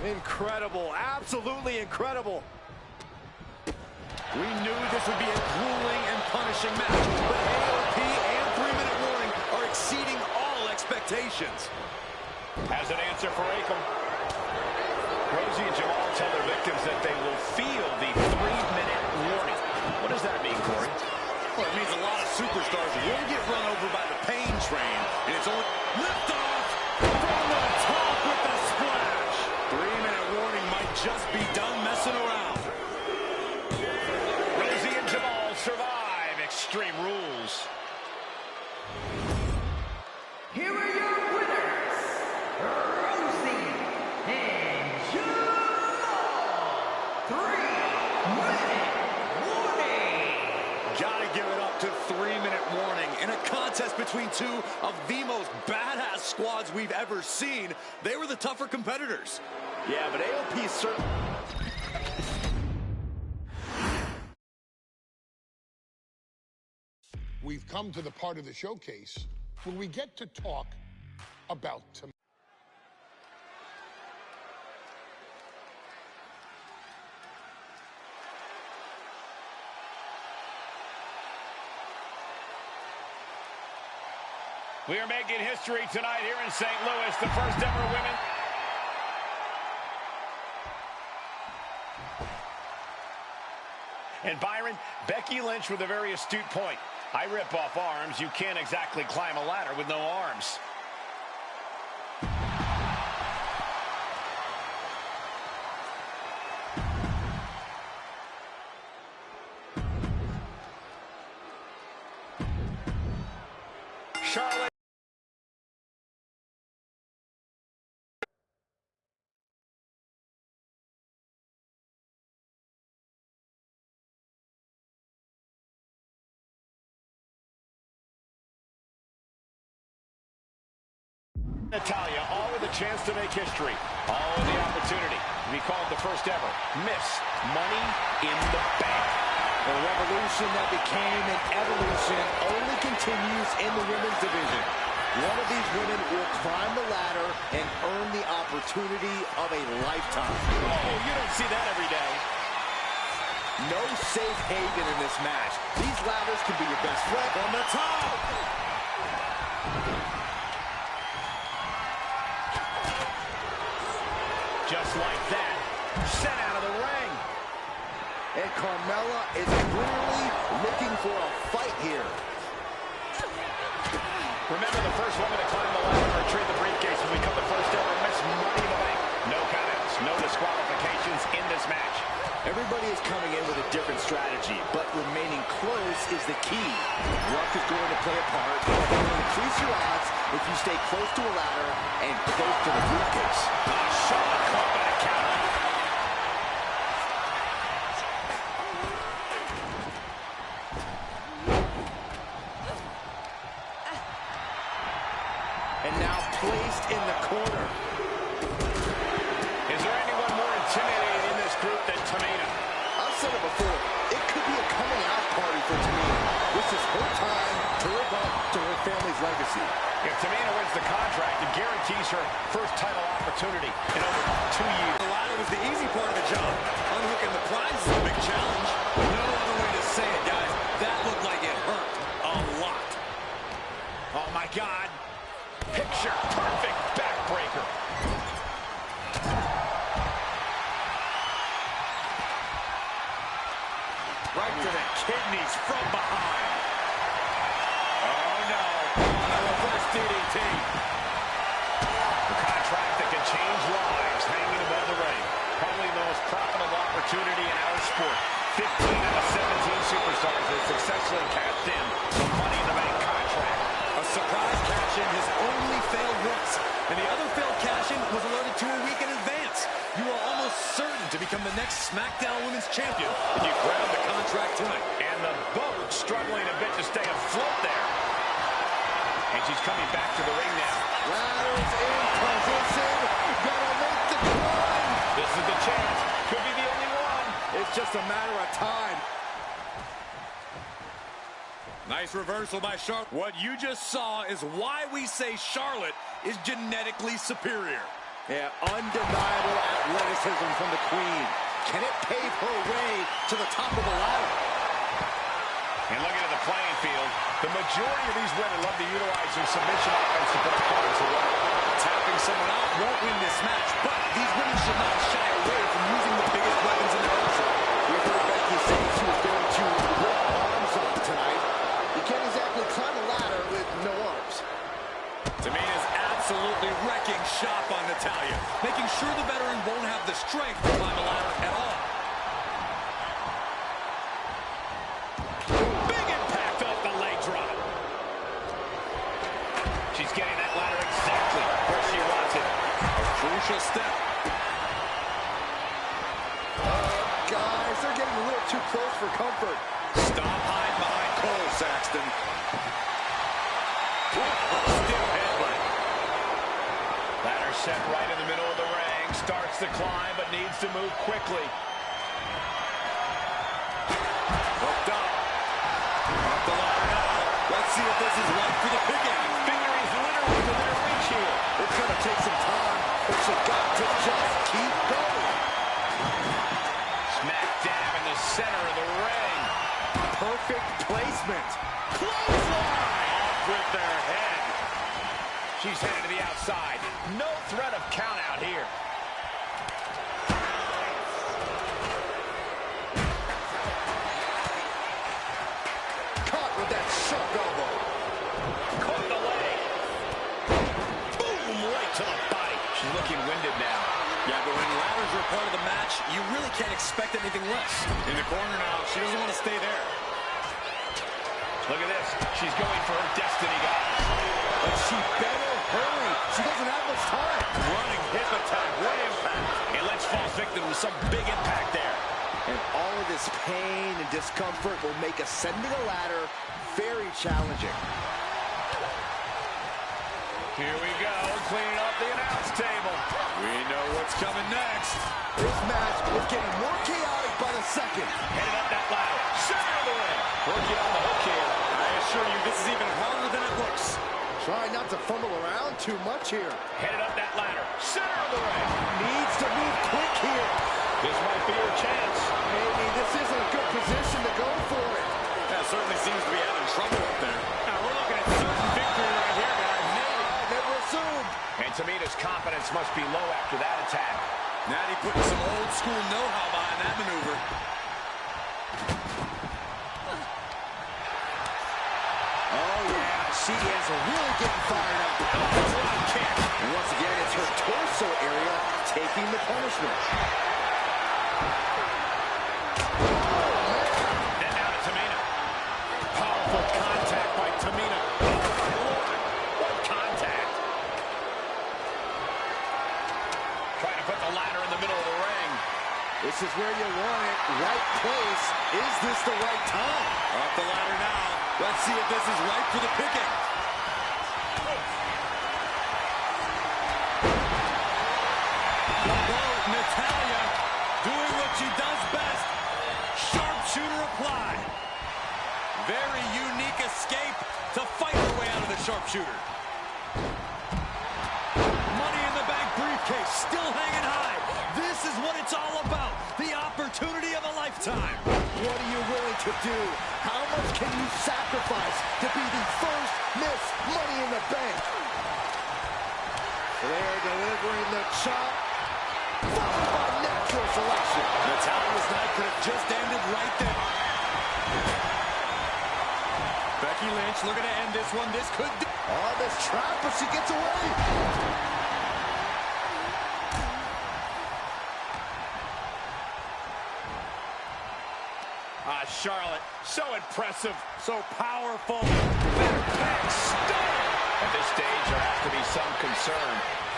Incredible. Absolutely incredible. We knew this would be a grueling and punishing match, but AOP and 3-minute warning are exceeding all expectations. Has an answer for Akam. Rosie and Jamal tell their victims that they will feel the 3-minute warning. What does that mean, Corey? Well, it means a lot of superstars will get run over by the pain train, and it's only lift off from the top with the splash. 3-minute warning might just be done messing around. Rosie and Jamal survive Extreme Rules. Here are your winners, Rosie and Jamal. 3-minute warning. Gotta give it up to 3-minute warning. In a contest between two of the most badass squads we've ever seen, they were the tougher competitors. Yeah, but AOP is certainly... We've come to the part of the showcase where we get to talk about tomorrow. We are making history tonight here in St. Louis, the first ever women. And Byron, Becky Lynch with a very astute point. I rip off arms. You can't exactly climb a ladder with no arms. Charlotte. Natalya, all with a chance to make history. All with the opportunity to be called the first ever Miss Money in the Bank. The revolution that became an evolution only continues in the women's division. One of these women will climb the ladder and earn the opportunity of a lifetime. Oh, you don't see that every day. No safe haven in this match. These ladders can be your best friend. From the top. Just like that, sent out of the ring. And Carmella is clearly looking for a fight here. Remember, the first woman to climb the ladder and retrieve the briefcase will become the first ever Miss Money in the Bank. No countouts, no disqualifications in this match. Everybody is coming in with a different strategy, but remaining close is the key. Luck is going to play a part. It will increase your odds if you stay close to a ladder and close to the briefcase. Charlotte caught by the counter. And now placed in the corner. Is there anyone more intimidating in this group than Tamina? I've said it before, it could be a coming out party for Tamina. This is her time to live up to her family's legacy. If Tamina wins the contract, it guarantees her first title opportunity in over 2 years. The ladder was the easy part of the job. Unhooking the prize is a big challenge. No other way to say it, guys. That looked like it hurt a lot. Oh, my God. Picture perfect backbreaker. Right to the kidneys from behind. Oh, no. A reverse DDT. The contract that can change lives hanging above the ring. Probably the most profitable opportunity in our sport. 15 out of 17 superstars have successfully cashed in the Money in the Bank contract. A surprise cash-in has only failed once, and the other failed cash-in was alerted to a week in advance. You are almost certain to become the next SmackDown Women's Champion if you grab the contract tonight. And the boat struggling a bit to stay afloat there. And she's coming back to the ring now. Ladder's in position. Gonna make the climb. This is the chance. Could be the only one. It's just a matter of time. Nice reversal by Charlotte. What you just saw is why we say Charlotte is genetically superior. Yeah, undeniable athleticism from the Queen. Can it pave her way to the top of the ladder? And looking at the playing field, the majority of these women love to utilize their submission offense to put opponents away. Tapping someone out won't win this match, but these women should not shy away from using the biggest weapons in their arsenal. We heard Becky say she was going to rip arms off tonight. You can't exactly climb a ladder with no arms. Tamina's absolutely wrecking shop on Natalya, making sure the veteran won't have the strength to climb a ladder at all. Big impact off the leg drop. She's getting that ladder exactly where she wants it. A crucial step. Guys, they're getting a little too close for comfort. Stop hiding behind Cole, Saxton. Stiff headbutt. Ladder set right in the middle of the ring. Starts to climb, but needs to move quickly. Hooked up. Off the ladder now. Let's see if this is right for the picking. Finger is literally within her reach here. It's going to take some time, but you got to just keep going. Smack dab in the center of the ring. Perfect placement. Clothesline! Off with their head. She's headed to the outside. No threat of count out here. Caught with that sharp elbow. Caught the leg. Boom! Right to the body. She's looking winded now. Yeah, but when ladders are part of the match, you really can't expect anything less. In the corner now, she doesn't want to stay there. Look at this. She's going for her destiny, guys. But she better hurry. She doesn't have much time. Running hip attack. What impact. And let's fall victim to some big impact there. And all of this pain and discomfort will make ascending a ladder very challenging. Here we go. Cleaning up the announce table. We know what's coming next. This match is getting more chaotic by the second. Headed up that ladder. Center of the ring. Working on the hook here. I assure you, this is even harder than it looks. Try not to fumble around too much here. Headed up that ladder. Center of the ring. Needs to move quick here. This might be her chance. Maybe this isn't a good position to go for it. That certainly seems to be having trouble up there. Now we're looking at certain victory right here, guys. Maybe. Never assumed. And Tamina's confidence must be low after that attack. Natty putting some old school know-how behind that maneuver. Oh, yeah. She is really getting fired up. Drop kick. And once again, it's her torso area taking the punishment. And now to Tamina. Powerful contact by Tamina. Oh, my Lord. What contact. Trying to put the ladder in the middle of the ring. This is where you want it. Right place. Is this the right time? Off the ladder now. Let's see if this is right for the picking. Natalya doing what she does best. Sharpshooter applied. Very unique escape to fight her way out of the sharpshooter. Money in the Bank briefcase still hanging high. This is what it's all about. The opportunity of a lifetime. What are you willing to do? How much can you sacrifice to be the first Miss Money in the Bank? They're delivering the chop. Followed by natural selection. Natalya's night could have just ended right there. Becky Lynch looking to end this one. This could... Oh, this trap, but she gets away. Charlotte, so impressive, so powerful. Back stunner. At this stage, there has to be some concern.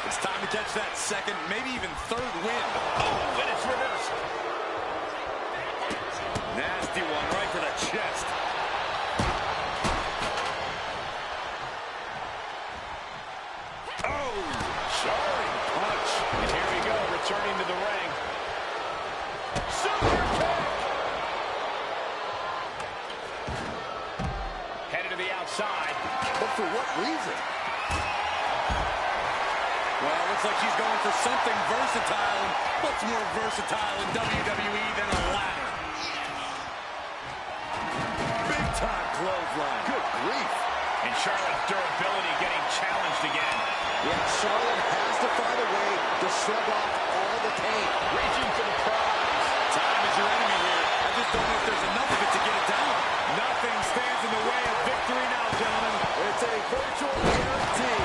It's time to catch that second, maybe even third win. Oh, and it's reversed. Nasty one right for the chest. Oh, jarring punch. And here we go, returning to the ring. Super kick. Headed to the outside. But for what reason? Well, looks like she's going for something versatile. And what's more versatile in WWE than a ladder? Big time clothesline. Good grief. And Charlotte's durability getting challenged again. Yeah, Charlotte has to find a way to shrug off all the pain. Reaching for the prize. Time is your enemy here. I just don't know if there's enough of it to get it down. Nothing stands in the way of victory now, gentlemen. It's a virtual guarantee.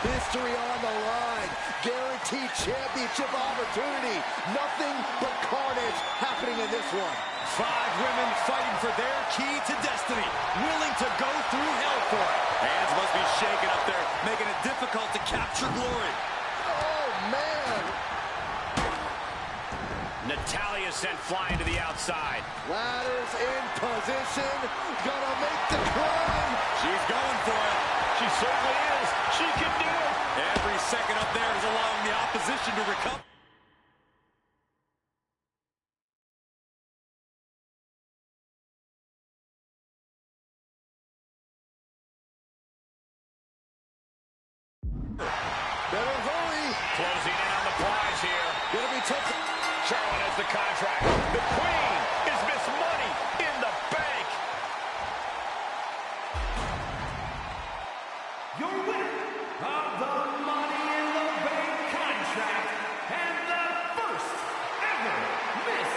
History on the line. Guaranteed championship opportunity. Nothing but carnage happening in this one. 5 women fighting for their key to destiny. Willing to go through hell for it. Hands must be shaking up there, making it difficult to capture glory. Oh, man. Natalya sent flying to the outside. Ladders in position. Gonna make the climb. She's going for it. She certainly is. She can do it. Every second up there is allowing the opposition to recover. Better hurry. Closing in on the prize here. Gonna be tough. Charlotte has the contract. The Queen is Miss Money in the Bank. Your winner of the Money in the Bank contract and the first ever Miss.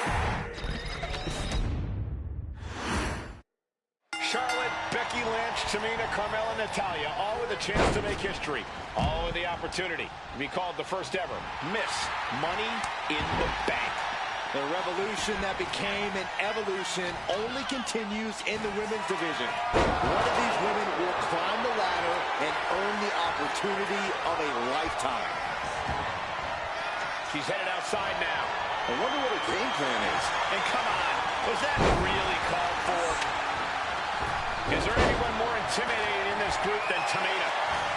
Charlotte, Becky Lynch, Tamina, Carmella, Natalya, all with a chance to make history. All with the opportunity to be called the first ever Miss Money in the Bank. The revolution that became an evolution only continues in the women's division. One of these women will climb the ladder and earn the opportunity of a lifetime. She's headed outside now. I wonder what her game plan is. And come on, was that really called for? Is there anyone more intimidating in this group than Tamina?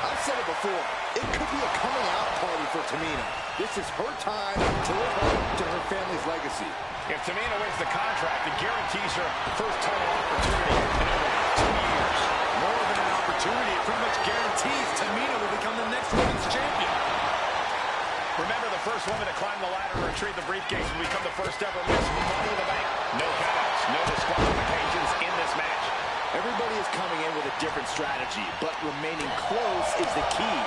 I've said it before, it could be a coming out party for Tamina. This is her time to live up to her family's legacy. If Tamina wins the contract, it guarantees her first title opportunity in over 2 years. More than an opportunity, it pretty much guarantees Tamina will become the next women's champion. Remember, the first woman to climb the ladder and retrieve the briefcase will become the first ever Miss Money in the Bank. No countouts, no disqualifications in this match. Everybody is coming in with a different strategy, but remaining close is the key.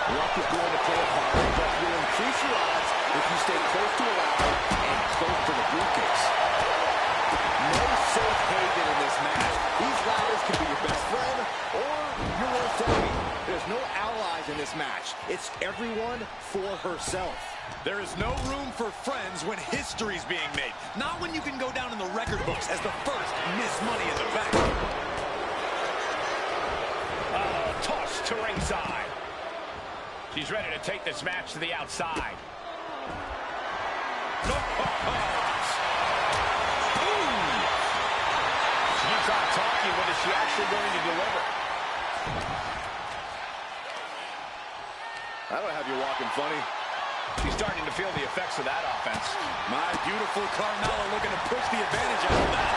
Luck is going to play a part, but you'll increase your odds if you stay close to a ladder and close to the briefcase. No safe haven in this match. These ladders can be your best friend or your worst enemy. There's no allies in this match. It's everyone for herself. There is no room for friends when history's being made. Not when you can go down in the record books as the first Miss Money in the Bank. Toss to ringside. She's ready to take this match to the outside. She keeps on talking, but is she actually going to deliver? That'll have you walking funny. She's starting to feel the effects of that offense. My beautiful Carmella looking to push the advantage out of that.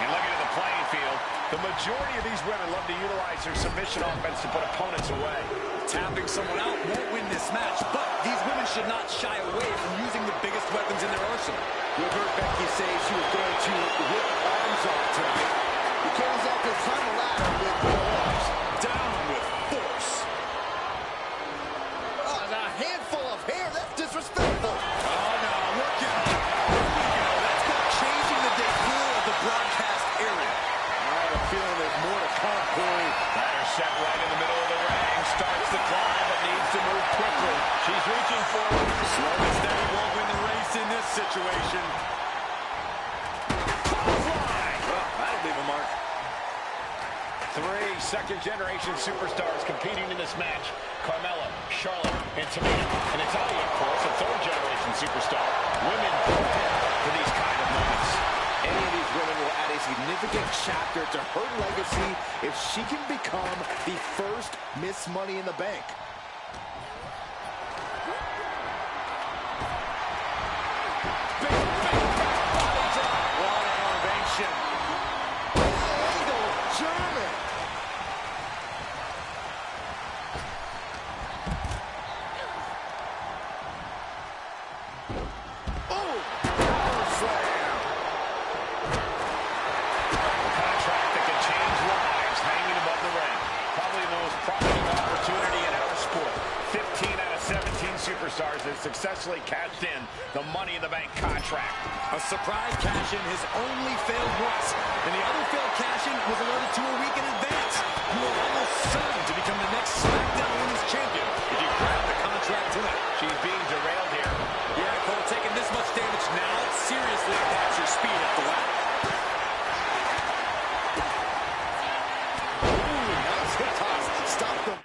And looking at the playing field, the majority of these women love to utilize their submission offense to put opponents away. Tapping someone out won't win this match, but these women should not shy away from using the biggest weapons in their arsenal. We've heard Becky say she was going to rip arms off tonight. The carries out this time of ladder with no arms. Down with force. Oh, a handful of hair. That's disrespectful. Oh, no. Look out. Here we go. That's not changing the decor of the broadcast area. I have a feeling there's more to come, Corey. Ladder set right in the middle of the ring. Starts the climb, but needs to move quickly. She's reaching forward. Slow and steady won't win the race in this situation. Clothesline! Well, that'll leave a mark. 3 second-generation superstars competing in this match. Carmella, Charlotte, and Tamina. And Natalya, of course, a third-generation superstar. Women prepare for these kind of moments. Any of these women will add a significant chapter to her legacy if she can become the first Miss Money in the Bank. Body drop. What an elevation. Angle German. Oh, power slam. A contract that can change lives hanging above the ring. Probably the most promising opportunity in our sport. 15 out of 17 superstars have successfully cashed in the Money in the Bank contract. A surprise cash-in has only failed once, and the other failed cash-in was alerted to a week in advance. You are almost certain to become the next SmackDown Women's Champion if you grab the contract tonight. She's being derailed here. Yeah, Cole, taking this much damage now seriously impacts your speed up the ladder. Ooh, nice hip toss. Stop them.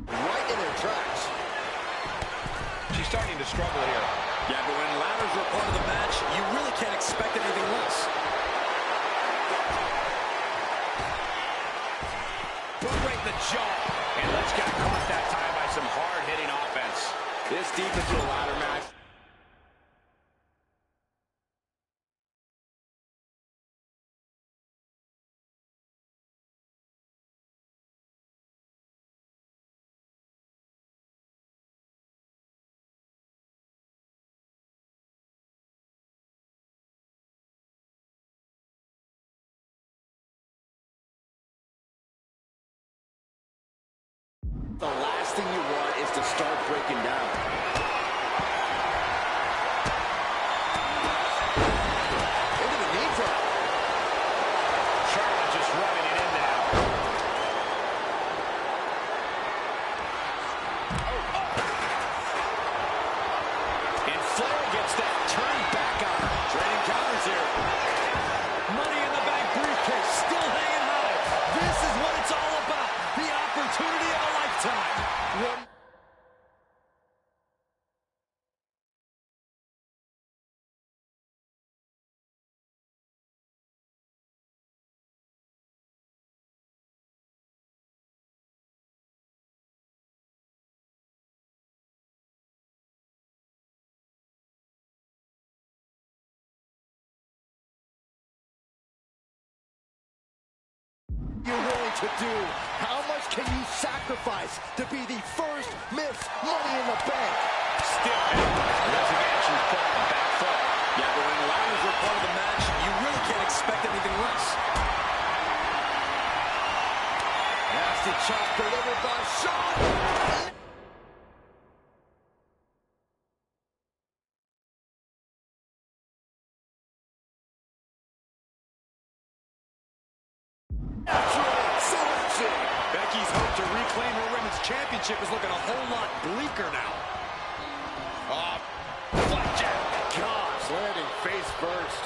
Right in their tracks. She's starting to struggle here. Yeah, but when ladders are part of the match, you really can't expect anything less. Boot right in the jaw. And let's get caught that time by some hard-hitting offense. This deep into a ladder match. The last thing you want is to start breaking down. Into the knee drop. Charlotte just rubbing it in now. And Flair gets that turned back on her. Trading counters here. Money in the Bank briefcase still hanging high. This is what it's all about. The opportunity of a lifetime. You're willing to do How much can you sacrifice to be the first Miss Money in the Bank? Stiff resignation put on the back foot. Yeah, but when ladders are part of the match, you really can't expect anything less. Nasty chop delivered by Shawn. Becky's hope to reclaim her women's championship is looking a whole lot bleaker now. Flapjack. Gosh, landing face first.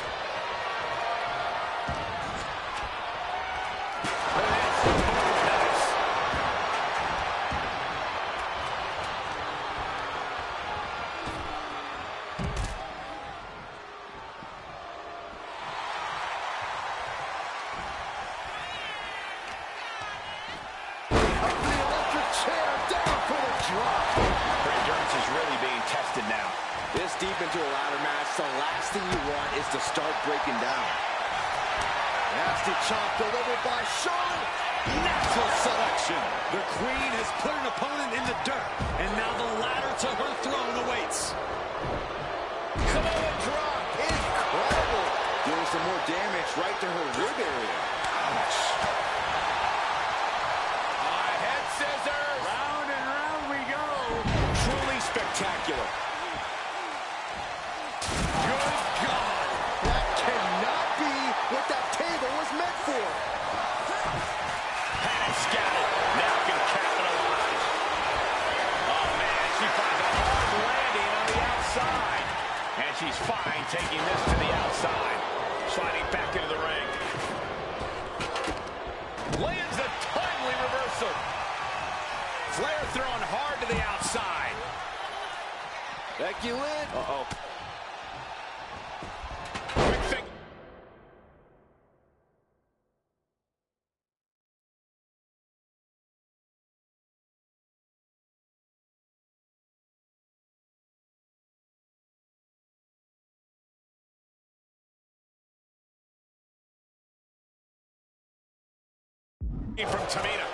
This deep into a ladder match, the last thing you want is to start breaking down. Nasty chop delivered by Shawn. Natural selection. The Queen has put an opponent in the dirt, and now the ladder to her throne awaits. Samoa drop. Incredible. Doing some more damage right to her rib area. Ouch. Head scissors. Round and round we go. Truly spectacular. What that table was meant for. Panic scattered. Now can capitalize. Oh, man, she finds a hard landing on the outside. And she's fine taking this to the outside. Sliding back into the ring. Lands a timely reversal. Flair thrown hard to the outside. Becky Lynch. Uh-oh. From Tamina.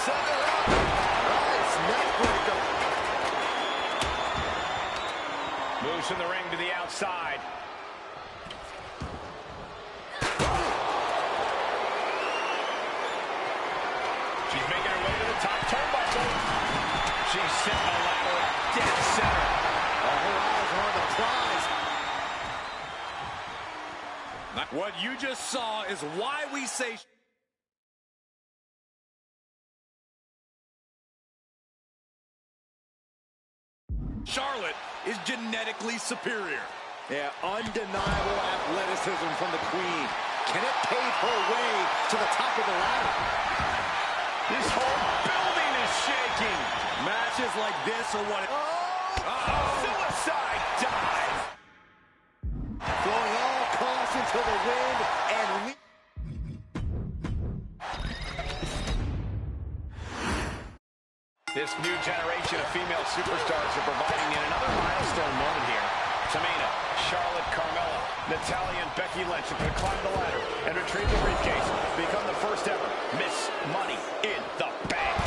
Set her up. Nice neck breaker. Moves from the ring to the outside. She's making her way to the top turnbuckle. She's setting the ladder up dead center. Her eyes are on the prize. What you just saw is why we say Charlotte is genetically superior. Yeah, undeniable athleticism from the Queen. Can it pave her way to the top of the ladder? This whole building is shaking. Matches like this are what it... Suicide dive. Throwing all caution to the wind and this new generation of female superstars are providing yet another milestone moment here. Tamina, Charlotte, Carmella, Natalya, and Becky Lynch are going to climb the ladder and retrieve the briefcase. Become the first ever Miss Money in the Bank.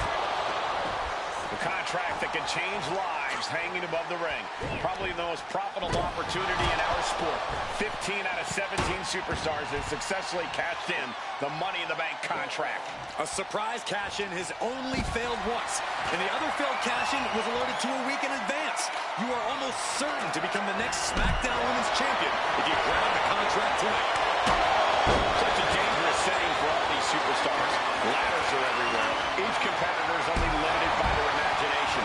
The contract that can change lives hanging above the ring. Probably the most profitable opportunity in our sport. 15 out of 17 superstars have successfully cashed in the Money in the Bank contract. A surprise cash-in has only failed once, and the other failed cash-in was alerted to a week in advance. You are almost certain to become the next SmackDown Women's Champion if you grab the contract tonight. Such a dangerous setting for all these superstars. Ladders are everywhere. Each competitor is only limited by their imagination.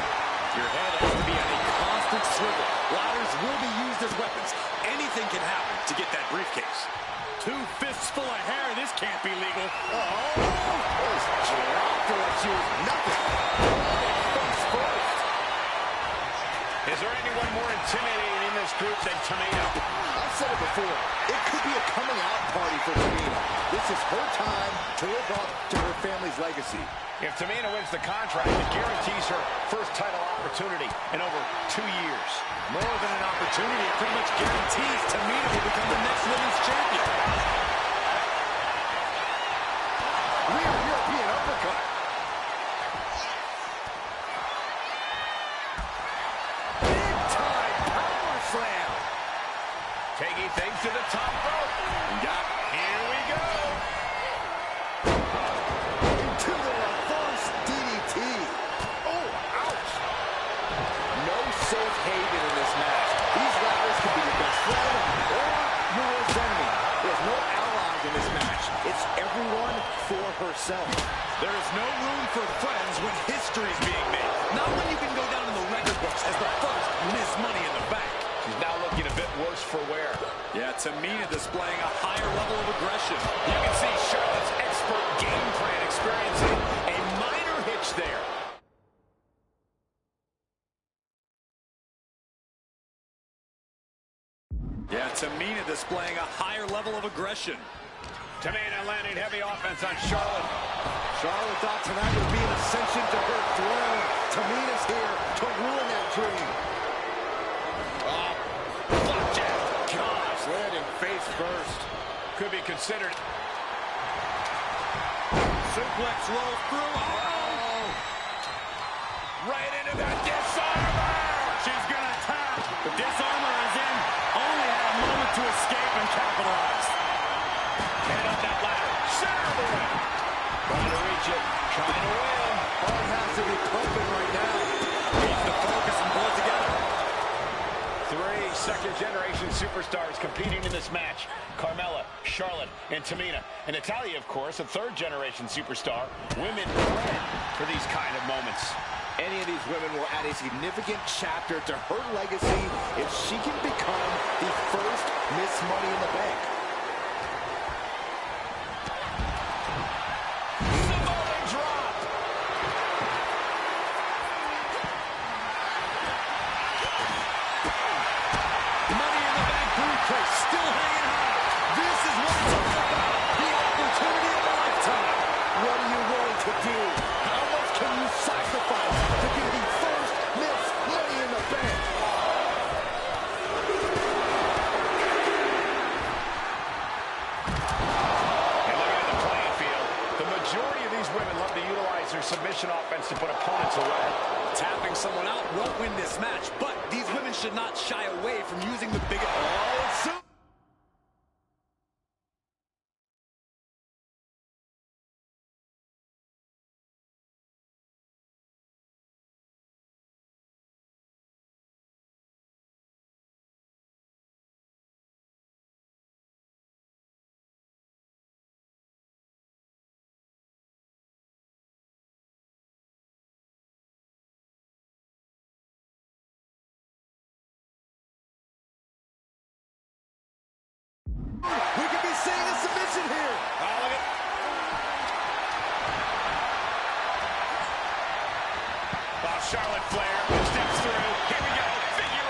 Your head has to be on a constant swivel. Ladders will be used as weapons. Anything can happen to get that briefcase. 2 fists full of hair. This can't be legal. Is there anyone more intimidating in this this group than Tamina. I've said it before. It could be a coming out party for Tamina. This is her time to live up to her family's legacy. If Tamina wins the contract, it guarantees her first title opportunity in over 2 years. More than an opportunity, it pretty much guarantees Tamina will become the next women's champion. Rear European uppercut. Big time power slam. Taking things to the top rope. Here we go. Into the reverse DDT. Oh, ouch. No safe haven in this match. These ladders can be your best friend or your worst enemy. There's no allies in this match. It's everyone for herself. There is no room for friends when history is being made. Not when you can go down in the record books as the first Miss Money in the Bank. She's now looking a bit worse for wear. Yeah, Tamina displaying a higher level of aggression. You can see Charlotte's expert game plan experiencing a minor hitch there. Yeah, Tamina displaying a higher level of aggression. Tamina landing heavy offense on Charlotte. Charlotte thought tonight would be an ascension to her throne. Tamina's here to ruin that dream. Flapjack. Gosh, landing face first. Could be considered. Suplex rolls through. Oh! Right into that disarmer. She's gonna tap. The disarmer is in. Only had a moment to escape and capitalize. Head up that ladder. Center of the ring. Trying to reach it. Trying to win. Heart has to be pumping right now. Needs to focus and pull it together. 3 second-generation superstars competing in this match. Carmella, Charlotte, and Tamina. And Natalya, of course, a third-generation superstar. Women bred for these kind of moments. Any of these women will add a significant chapter to her legacy if she can become the first Miss Money in the Bank. Samoa drop. Money in the Bank briefcase still hanging high. This is what it's all about. The opportunity of a lifetime. What are you willing to do? How much can you sacrifice to be the first Miss Money in the Bank? And looking at the playing field, the majority of these women love to utilize their submission offense to put opponents away. Tapping someone out won't win this match, but these women should not shy away from using the biggest. Oh, it's so. We could be seeing a submission here. Oh, look at... Oh, Charlotte Flair steps through. Here we go. Figure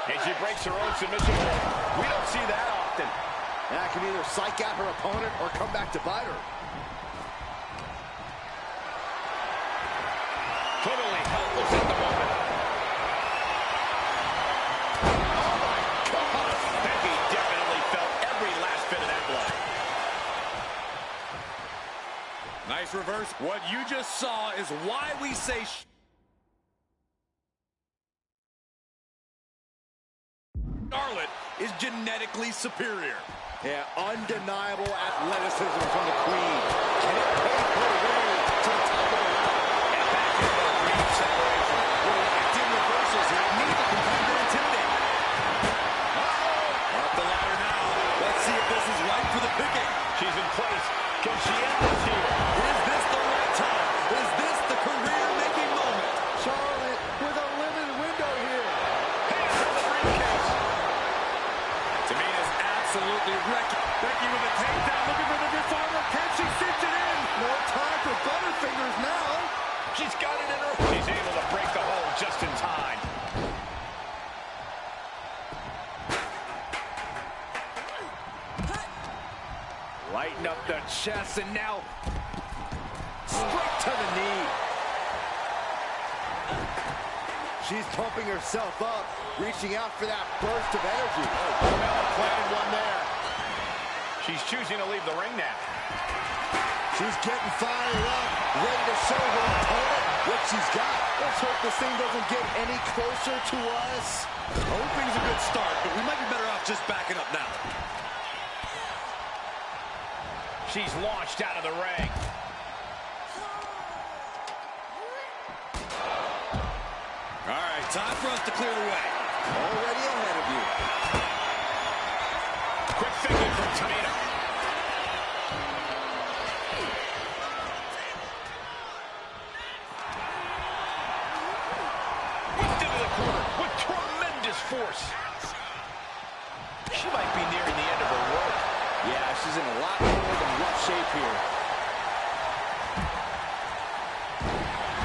8. And she breaks her own submission hold. We don't see that often. That can either psych out her opponent or come back to bite her. Totally helpless at the moment. Oh, my God. Becky definitely felt every last bit of that blow. Nice reverse. What you just saw is why we say Charlotte is genetically superior. Yeah, undeniable athleticism from the Queen. Can it pave her way to the top of the ladder? And back into the green separation. We're locked in reversals here. Neither can come to intimidate. Up the ladder now. Let's see if this is right for the picking. She's in place. Can she end this here? Is this the right time? Is this the career-making moment? Charlotte with a limited window here. Hands on the briefcase. Tamina's absolutely wrecking. Becky with a takedown, looking for the disarmer. Can she cinch it in? No time chest, and now straight to the knee. She's pumping herself up, reaching out for that burst of energy. Carmella planted one there. She's choosing to leave the ring now. She's getting fired up, ready to show her opponent what she's got. Let's hope this thing doesn't get any closer to us. Hoping's a good start, but we might be better off just backing up now. She's launched out of the ring. All right, time for us to clear the way. Already ahead of you. Quick thinking from Tamina. Whipped into the corner with tremendous force. She might be nearing the end of her rope. Yeah, she's in a lot more than rough shape here.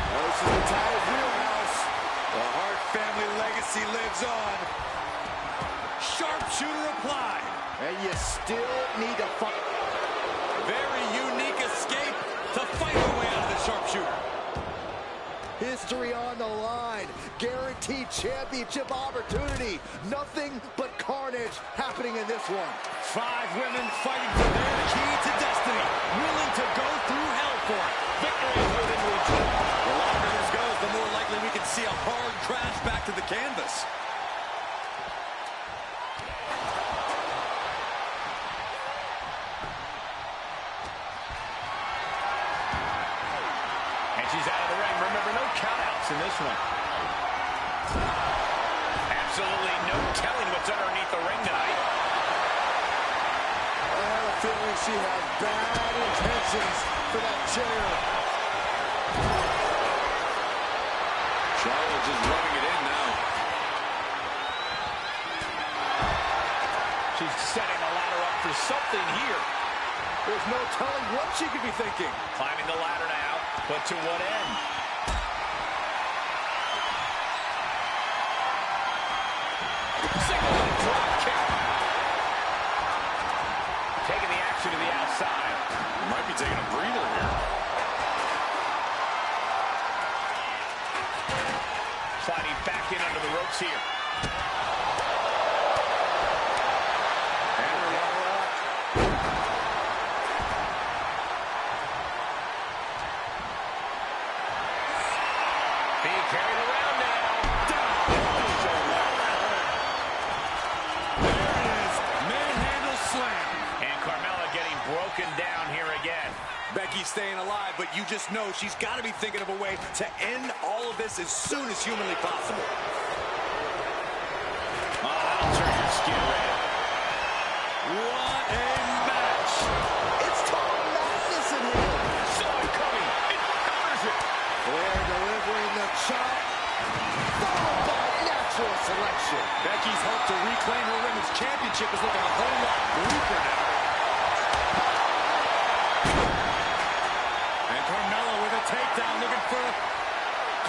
Oh, this is the Title's wheelhouse. The Hart family legacy lives on. Sharpshooter applied. And you still need to fight. Very unique escape to fight her way out of the sharpshooter. History on the line. Guaranteed championship opportunity. Nothing but carnage happening in this one. 5 women fighting for their key to destiny. Willing to go through hell for it. Victory is within reach. The longer this goes, the more likely we can see a hard crash back to the canvas. And she's out of the ring. Remember, no countouts in this one. Absolutely no telling what's underneath the ring tonight. I have a feeling she has bad intentions for that chair. Charlotte just rubbing it in now. She's setting the ladder up for something here. There's no telling what she could be thinking. Climbing the ladder now, but to what end? Single drop kick. Taking the action to the outside. Might be taking a breather here. Sliding back in under the ropes here. Being carried around now. There it is. Manhandle slam. And Carmella getting broken down here again. Becky's staying alive, but you just know she's got to be thinking of a way to end all of this as soon as humanly possible. Oh, that'll turn your skin red. What a match. It's total madness in here. Saw it coming. It counters it. Flair delivering the chop, followed by natural selection. Becky's hope to reclaim her women's championship is looking a whole lot bleaker now. And Carmella with a takedown, looking for a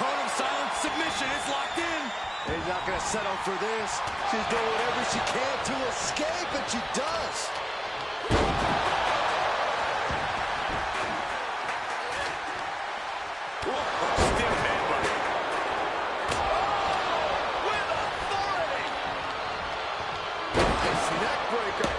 cone of silence submission. It's locked in. He's not going to settle for this. She's doing whatever she can to escape, and she does. Stiff headbutt. With authority. Nice neck breaker.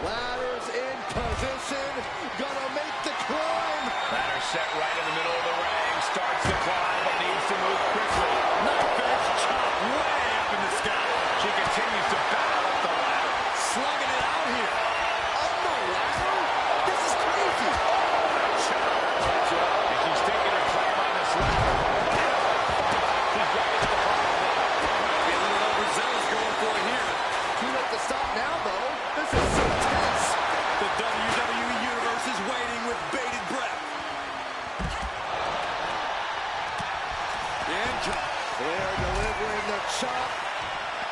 Ladder's in position. Gonna make the climb. Ladder set right in the middle of the ring. Starts to climb, but needs to move quickly. Knife edge chop way up in the sky. She continues to battle up the ladder. Slugging it out here. On the ladder? This is crazy. And she's taking her time on this ladder. She's driving to the bottom. Might be a little overzealous going for it here. Too late to stop now, though. This is so tense. The WWE Universe is waiting with bated breath. And chop. Flair delivering the chop.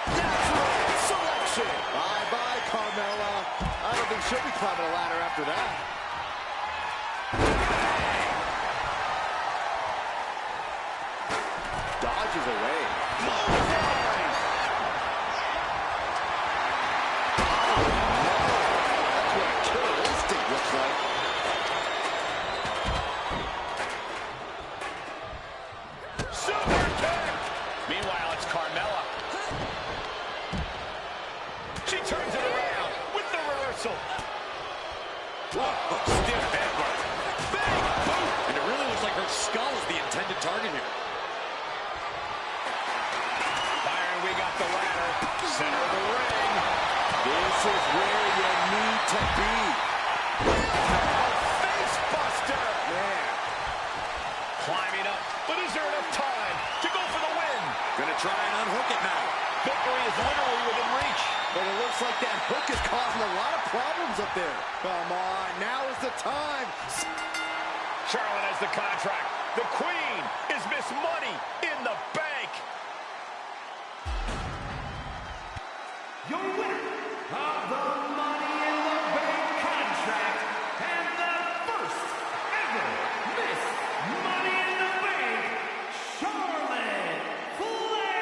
Natural selection. Bye-bye, Carmella. I don't think she'll be climbing a ladder after that. Dodges away. Clothesline. Oh, no. That's where it kills. time. Charlotte has the contract. The Queen is Miss Money in the Bank. Your winner of the Money in the Bank contract and the first ever Miss Money in the Bank, Charlotte Flair.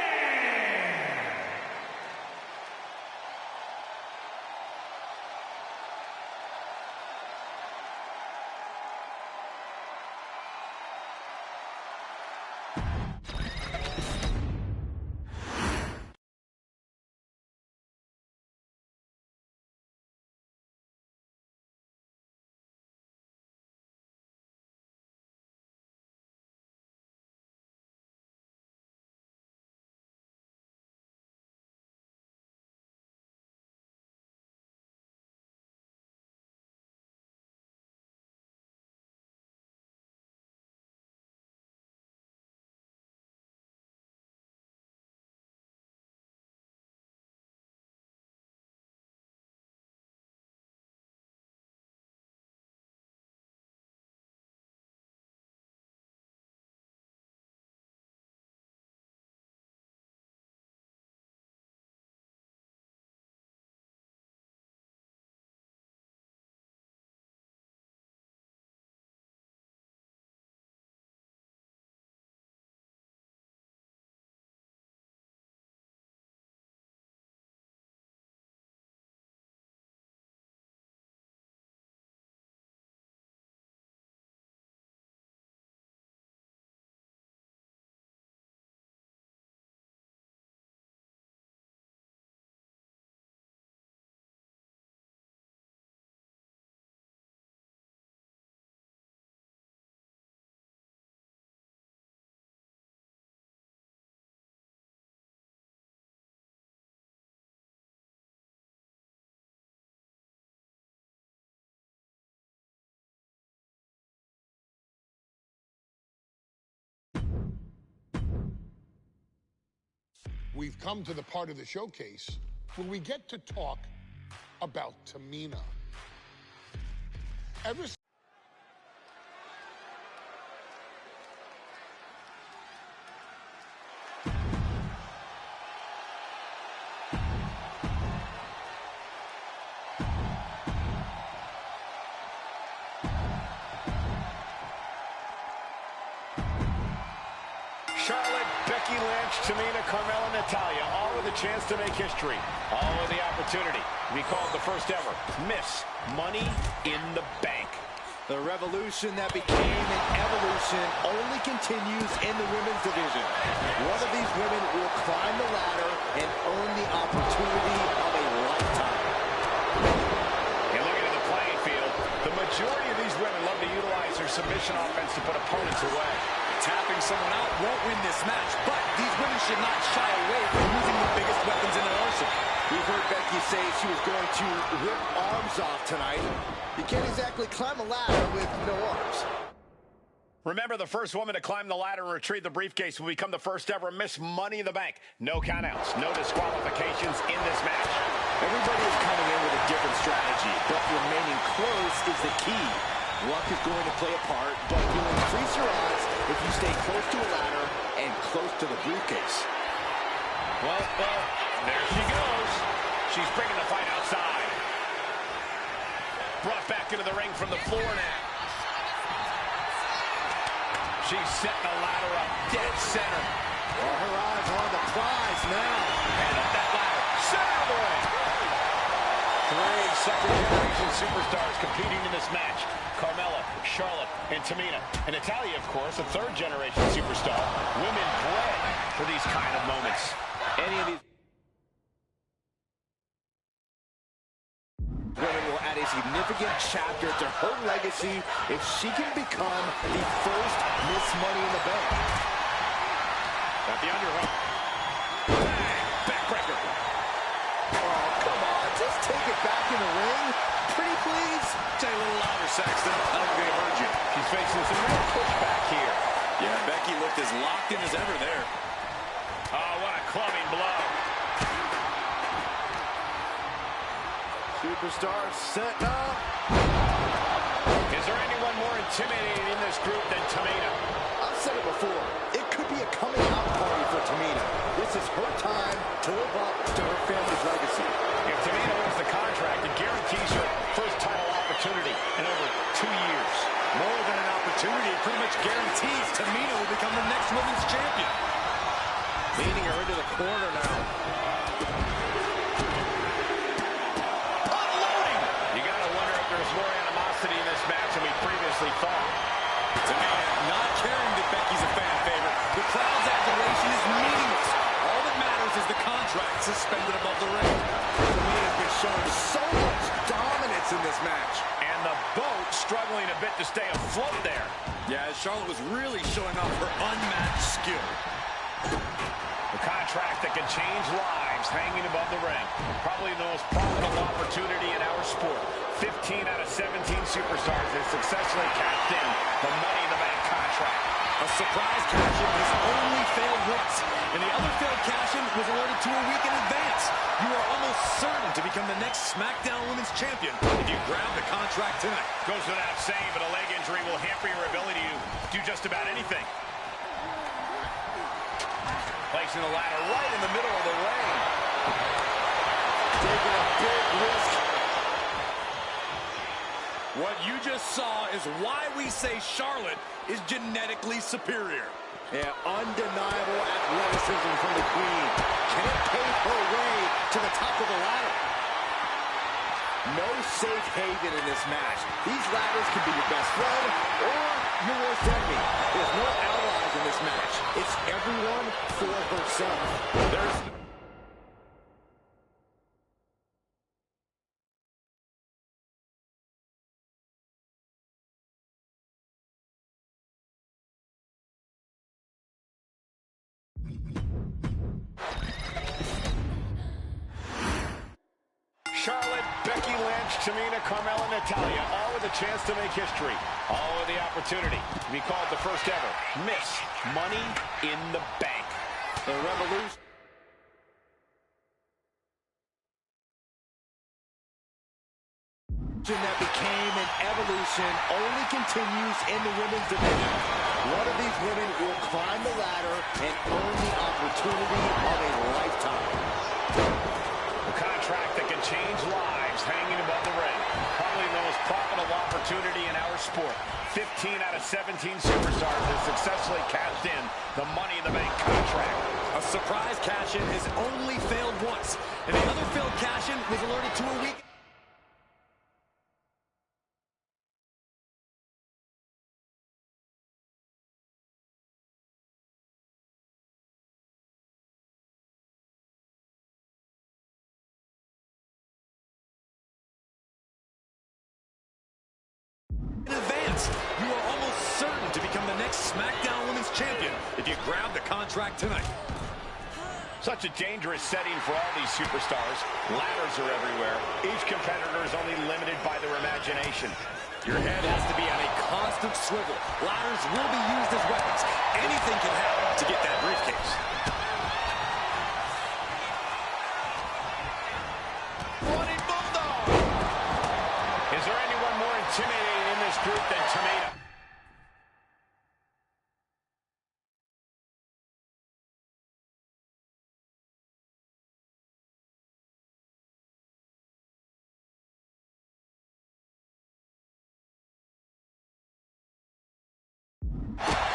We've come to the part of the showcase where we get to talk about Tamina. Ever Charlotte, Becky Lynch, Tamina, Carmella, Natalya, all with a chance to make history. All with the opportunity to be called the first ever Miss Money in the Bank. The revolution that became an evolution only continues in the women's division. One of these women will climb the ladder and earn the opportunity of a lifetime. And looking at the playing field, the majority of these women love to utilize their submission offense to put opponents away. Tapping someone out won't win this match, but these women should not shy away from using the biggest weapons in their arsenal. We've heard Becky say she was going to rip arms off tonight. You can't exactly climb a ladder with no arms. Remember, the first woman to climb the ladder and retrieve the briefcase will become the first ever Miss Money in the Bank. No countouts, no disqualifications in this match. Everybody is coming in with a different strategy, but remaining close is the key. Luck is going to play a part, but you'll increase your odds if you stay close to a ladder and close to the briefcase. Well, there she goes. She's bringing the fight outside. Brought back into the ring from the floor now. She's setting the ladder up dead center. Well, her eyes are on the prize now. And up that ladder. Center of the ring. Three second-generation superstars competing in this match. Carmella, Charlotte, and Tamina. And Natalya, of course, a third-generation superstar. Women bred for these kind of moments. Any of these women will add a significant chapter to her legacy if she can become the first Miss Money in the Bank. Got the underhook. Bang! Backbreaker. Oh, come on. Just take it back in the ring. Pretty please. Say a little louder, Saxton. I don't think they heard you. She's facing some real pushback here. Yeah, Becky looked as locked in as ever there. Oh, what a clubbing blow. Superstar setting up. intimidating in this group than Tamina. I've said it before. It could be a coming out party for Tamina. This is her time to live up to her family's legacy. If Tamina wins the contract, it guarantees her first title opportunity in over 2 years. More than an opportunity, it pretty much guarantees Tamina will become the next women's champion. Leading her into the corner now. Unloading! You got to wonder if there's more animosity in this match than we previously thought. Tamina not caring that Becky's a fan favorite. The crowd's adulation is meaningless. All that matters is the contract suspended above the ring. Tamina has been showing so much dominance in this match. And the boat struggling a bit to stay afloat there. Yeah, Charlotte was really showing off her unmatched skill. A contract that can change lives hanging above the ring. Probably the most profitable opportunity in our sport. 15 out of 17 superstars have successfully cashed in the Money in the Bank contract. A surprise cash-in has only failed once, and the other failed cash-in was alerted to a week in advance. You are almost certain to become the next SmackDown Women's Champion if you grab the contract tonight. Goes without saying, but a leg injury will hamper your ability to do just about anything. Placing the ladder right in the middle of the ring. Taking a big risk. What you just saw is why we say Charlotte is genetically superior. Yeah, undeniable athleticism from the Queen. Can't pave her way to the top of the ladder. No safe haven in this match. These ladders can be your best friend or your worst enemy. There's no allies in this match. It's everyone for herself. There's Charlotte, Becky Lynch, Tamina, Carmella, Natalya, all with a chance to make history. All with the opportunity to be called the first ever Miss Money in the Bank. the Revolution. That became an evolution only continues in the women's division. One of these women will climb the ladder and earn the opportunity of a lifetime. A contract that can change lives hanging above the ring. Probably the most profitable opportunity in our sport. 15 out of 17 superstars have successfully cashed in the Money in the Bank contract. A surprise cash-in has only failed once, and the other failed cash-in was alerted to a week in advance. You are almost certain to become the next SmackDown Women's Champion if you grab the contract tonight. Such a dangerous setting for all these superstars. Ladders are everywhere. Each competitor is only limited by their imagination. Your head has to be on a constant swivel. Ladders will be used as weapons. Anything can happen to get that briefcase. Running Bulldog! Is there anyone more intimidating in this group than Tamina?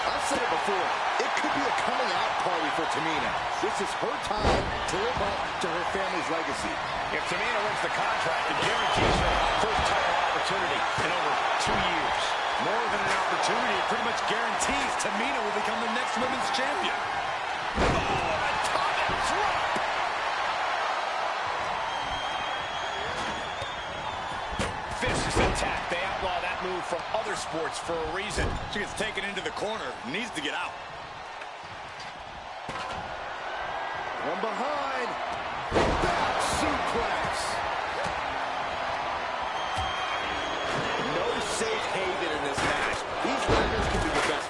I've said it before, it could be a coming out party for Tamina. This is her time to live up to her family's legacy. If Tamina wins the contract, it guarantees her first title opportunity in over 2 years. More than an opportunity, it pretty much guarantees Tamina will become the next women's champion. Oh, atomic drop! Vicious attack. They outlaw that move from other sports for a reason. She gets taken into the corner, needs to get out. From behind, back suplex. No safe haven in this match. These ladders can be your best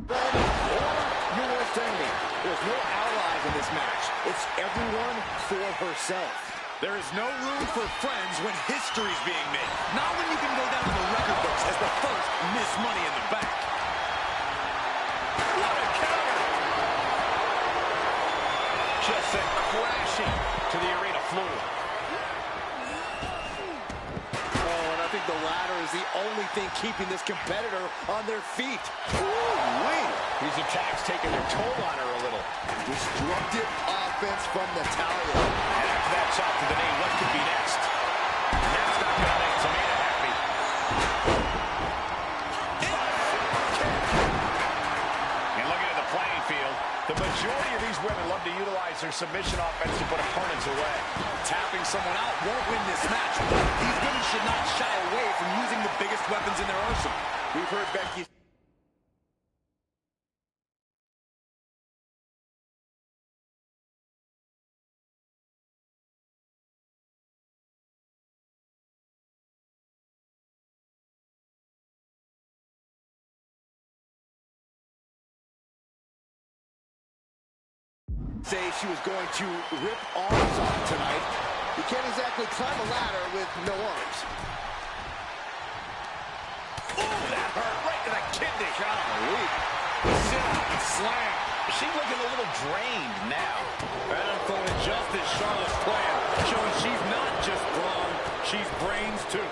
friend or your worst enemy. There's no allies in this match. It's everyone for herself. There is no room for friends when history's being made. Not when you can go down to the record books as the first Miss Money in the Bank. What a counter! Just sent crashing to the arena floor. Oh, and I think the ladder is the only thing keeping this competitor on their feet. Ooh-wee. These attacks taking their toll on her a little. Destructive offense from Natalya. And after that shot to the knee, what could be next? That's not going to make Tamina happy. And looking at the playing field, the majority of these women love to utilize their submission offense to put opponents away. Tapping someone out won't win this match, but these women should not shy away from using the biggest weapons in their arsenal. We've heard Becky. Say she was going to rip arms off tonight. You can't exactly climb a ladder with no arms. Ooh, that hurt right to the kidney. Golly. Sit up and slam. She's looking a little drained now. And unfolding just as Charlotte's plan, showing she's not just brawn, she's brains too.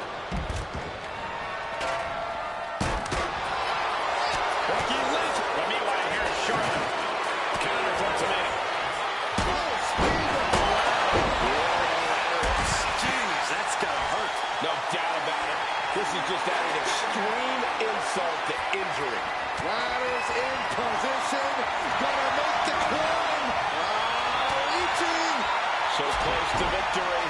Becky Lynch. But meanwhile, here's Charlotte. Counter from Tamina. Jeez, that's gotta hurt. No doubt about it. This is just adding extreme insult to injury. Ladders in position. Gonna make the climb. Reaching. So close to victory.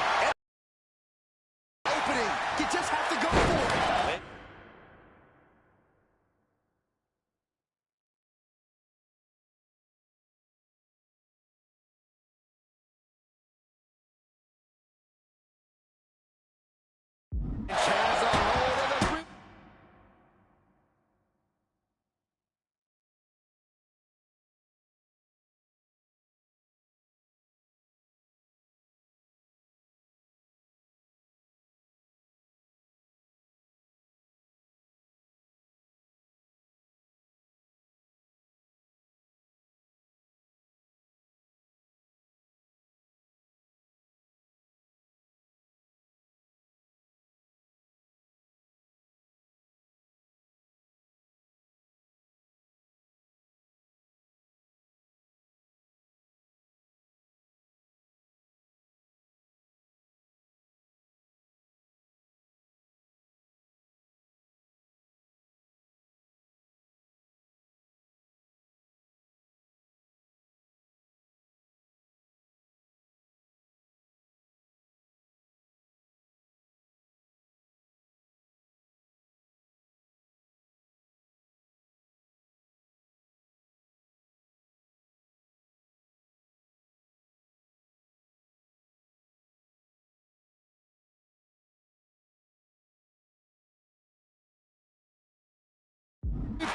Opening. You just have to go for it. Has a hold of the grip.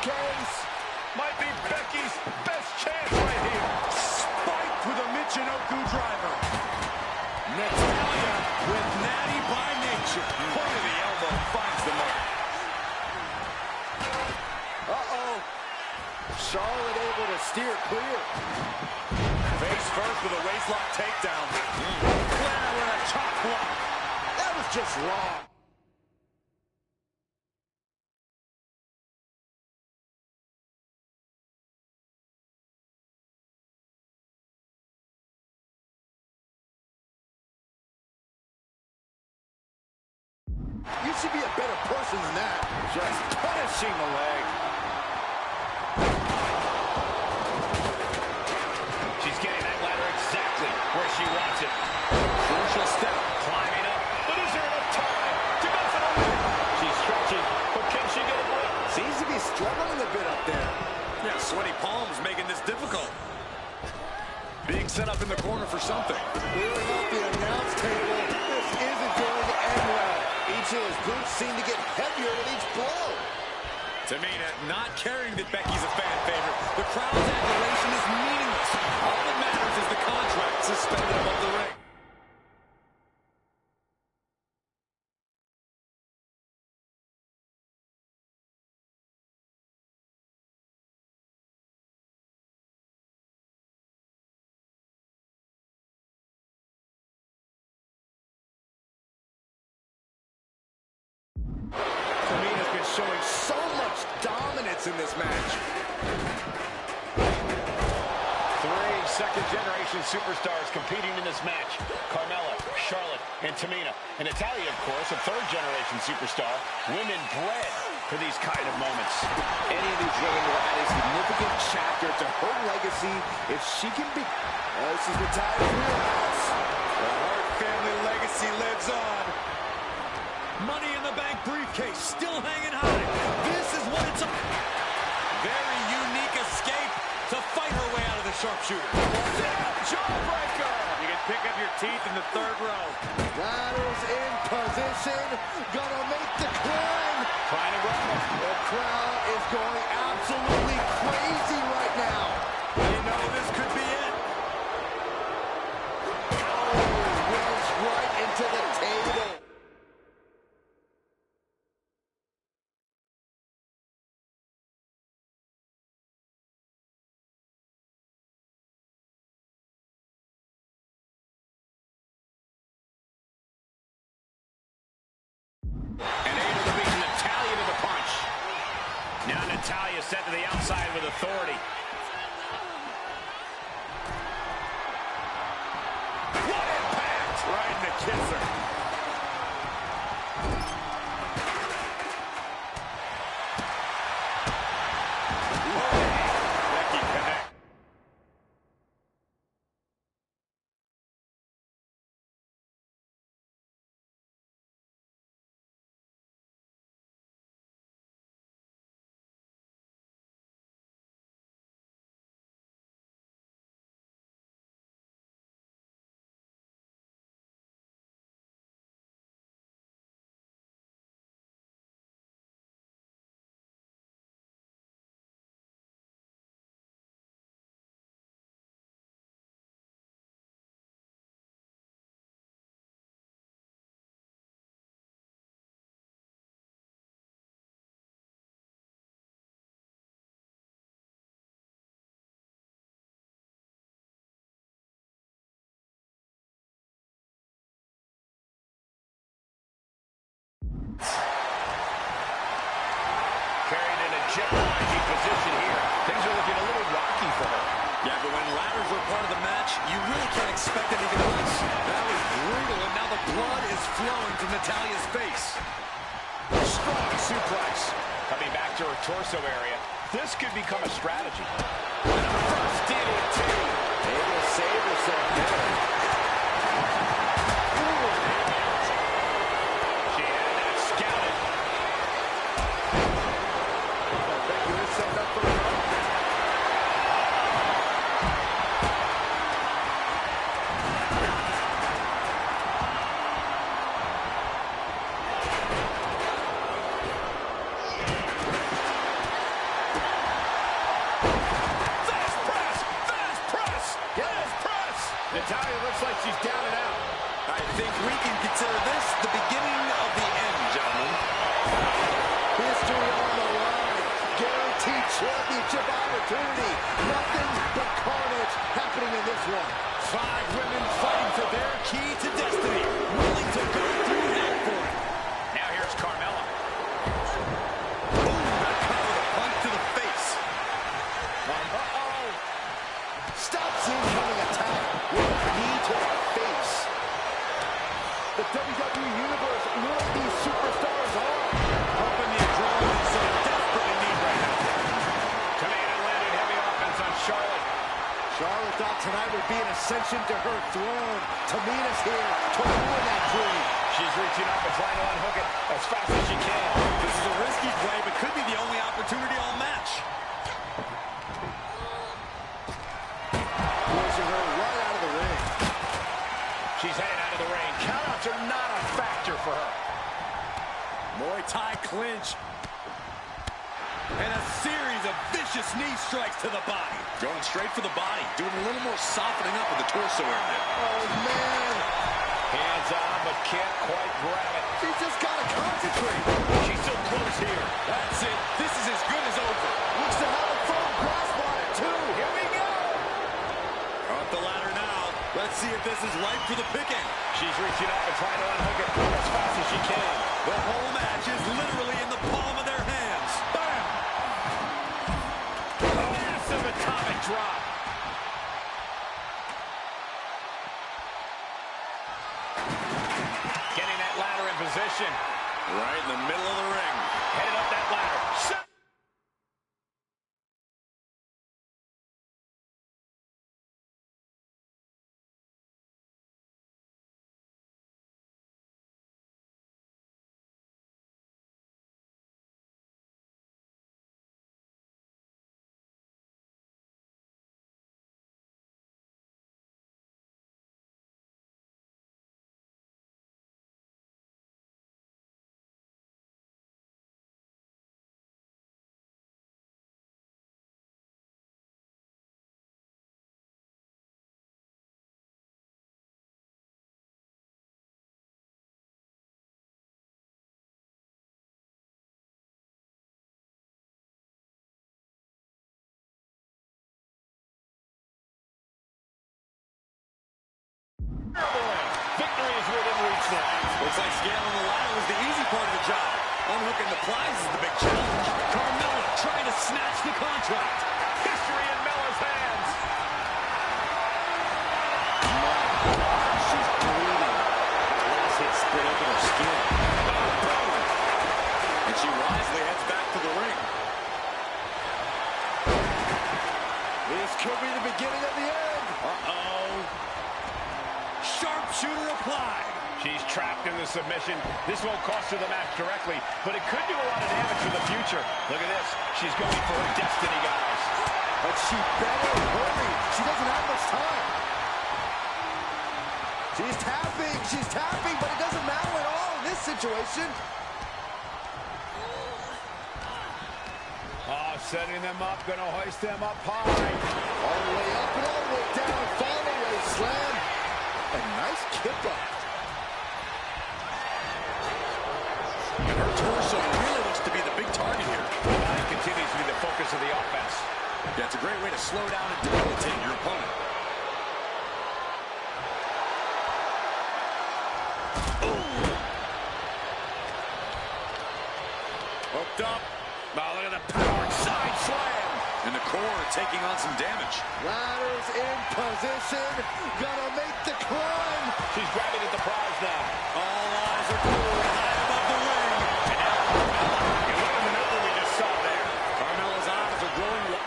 Case Might be Becky's best chance right here. Spiked with a Michinoku driver. Natalya with natty by nature. Point of the elbow finds the mark. Uh-oh. Charlotte able to steer clear. Face first with a waistlock takedown. Flair with a chop block. That was just wrong. You should be a better person than that. Just punishing the leg. She's getting that ladder exactly where she wants it. Crucial step. Climbing up. But is there enough time to go for the win? She's stretching, but can she get a break? Seems to be struggling a bit up there. Yeah, sweaty palms making this difficult. Being set up in the corner for something. Clearing up the announce table. This isn't going to end well. Each of his boots seem to get heavier with each blow. Tamina not caring that Becky's a fan favorite. The crowd's admiration is meaningless. All that matters is the contract suspended above the ring. showing so much dominance in this match. Three second-generation superstars competing in this match. Carmella, Charlotte, and Tamina. And Natalya, of course, a third-generation superstar. Women bred for these kind of moments. Any of these women will add a significant chapter to her legacy if she can be... this is Natalya's wheelhouse. The Hart family legacy lives on. Money in the Bank briefcase still hanging high. This is what it's all. Very unique escape to fight her way out of the sharpshooter. Jawbreaker! You can pick up your teeth in the third row. Ladders in position. Gonna make the climb. Trying to grab him. The crowd is going absolutely crazy right now. You know this could be it. Runs right into the table. And able to beat Natalya to the punch. Now Natalya sent to the outside with authority. What impact! Right in the kisser. Becky connect. Carried in a jeopardizing position here. Things are looking a little rocky for her. Yeah, but when ladders were part of the match, you really can't expect anything else. That was brutal, and now the blood is flowing from Natalya's face. Strong suplex. Coming back to her torso area. This could become a strategy. First DDT. Able to save herself there. She had that scouted. Becky was set up for a run. Natalya looks like she's down and out. I think we can consider this the beginning of the end, gentlemen. History on the line. Guaranteed championship opportunity. Nothing but carnage happening in this one. 5 women fighting for their key to destiny, willing to go through hell for it. Now here's Carmella. Boom, that cover, a punch to the face. Uh-oh. Stops the incoming attack with a knee to the face. The WWE Universe really these superstars on. Pumping the adrenaline so desperately need right now. Tamina landed heavy offense on Charlotte. Charlotte thought tonight would be an ascension to her throne. Tamina's here to ruin that dream. She's reaching up and trying to unhook it as fast as she can. This is a risky play, but could be the only opportunity all match. Pushing her right out of the ring. She's headed out of the ring. Countouts are not a factor for her. Muay Thai clinch. And a series of vicious knee strikes to the body. Going straight for the body. Doing a little more softening up of the torso area. Oh, man. Hands on, but can't quite grab it. She just got to concentrate. She's so close here. That's it. This is as good as over. Looks to have a firm grasp on it, too. Here we go. Up the ladder now. Let's see if this is ripe for the picking. She's reaching up and trying to unhook it as fast as she can. The whole match is literally in the palm of their within reach now. Looks like scaling the ladder was the easy part of the job. Unhooking the prize is the big challenge. Carmella trying to snatch the contract. History in Mella's hands. She's bleeding. The last hit split open her skin. And she wisely heads back to the ring. This could be the beginning of the end. Uh-oh. Sharpshooter applied. She's trapped in the submission. This won't cost her the match directly, but it could do a lot of damage for the future. Look at this. She's going for her destiny, guys. But she better hurry. She doesn't have much time. She's tapping, but it doesn't matter at all in this situation. Oh, setting them up, gonna hoist them up high. All the way up and all the way down. Follow away slam. A nice kick up. And her torso really looks to be the big target here. It continues to be the focus of the offense. Yeah, it's a great way to slow down and debilitate your opponent. Hooked up. Oh, look at the power side slam. And the core taking on some damage. Ladders in position. Gonna make the climb. She's grabbing at the prize now. All eyes are glued high above the ring. And now Carmella. And look at the number we just saw there. Carmella's eyes are glowing.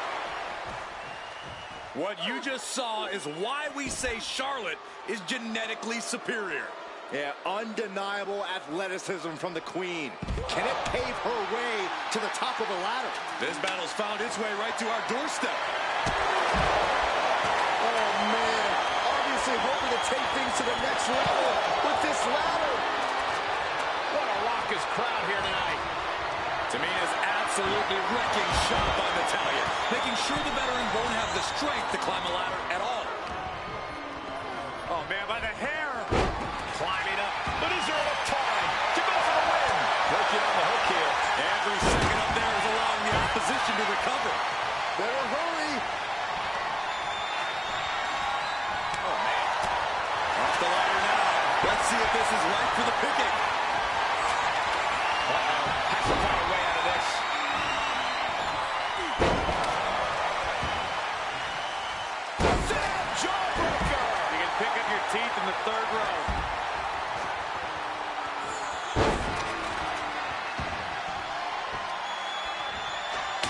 What you just saw is why we say Charlotte is genetically superior. Yeah, undeniable athleticism from the Queen. Can it pave her way to the top of the ladder? This battle's found its way right to our doorstep. Oh, man. Obviously hoping to take things to the next level with this ladder. What a raucous crowd here tonight. Tamina's absolutely wrecking shop on Natalya, making sure the veteran won't have the strength to climb a ladder at all. Oh, man, by the hair. Climbing up. But is there enough time to go for the win? Working on the hook here. Every second up there is allowing the opposition to recover. Better hurry. Oh, man. Off the ladder now. Let's see if this is right for the picking. Uh-oh. Has to find a way out of this. Sam Jawbreaker. You can pick up your teeth in the third row.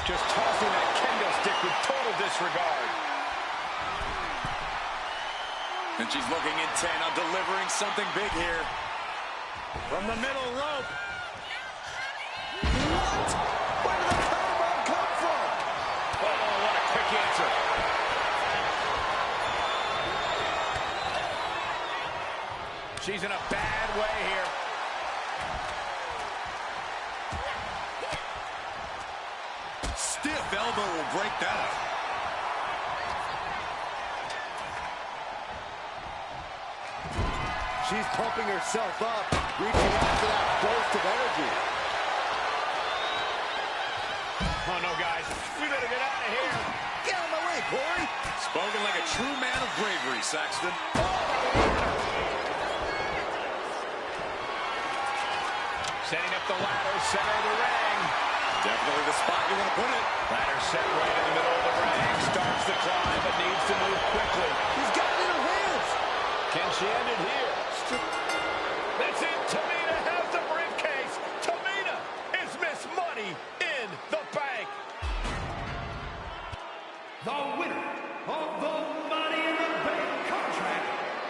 Just tossing that kendo stick with total disregard. And she's looking intent on delivering something big here. From the middle rope. What? Where did the powerbomb come from? Oh, what a quick answer. She's in a bad way here. Stiff elbow will break that up. She's pumping herself up, reaching out for that burst of energy. Oh, no, guys. We better get out of here. Get out of my way, Corey. Spoken like a true man of bravery, Saxton. Setting up the ladder, center of the ring. Definitely the spot you want to put it. Ladder set right in the middle of the ring. Starts the climb, but needs to move quickly. He's got it in her hands. Can she end it here? That's it. Tamina has the briefcase. Tamina is Miss Money in the Bank. The winner of the Money in the Bank contract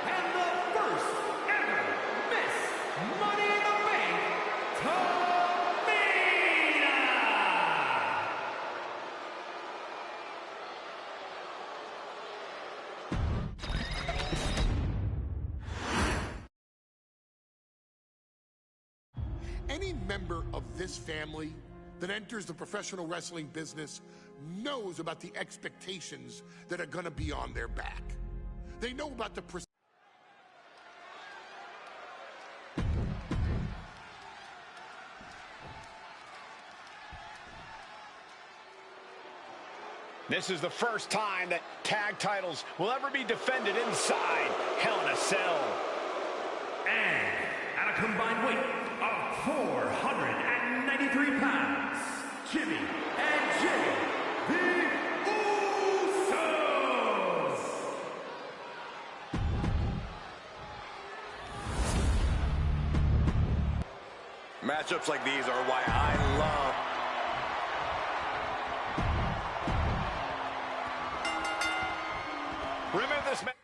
and the first ever Miss Money in the Bank, Tamina! Any member of this family that enters the professional wrestling business knows about the expectations that are going to be on their back. They know about the This is the first time that tag titles will ever be defended inside Hell in a Cell. And at a combined weight of 493 pounds, Jimmy and Jay, the Usos! Matchups like these are why I love... Remember this match.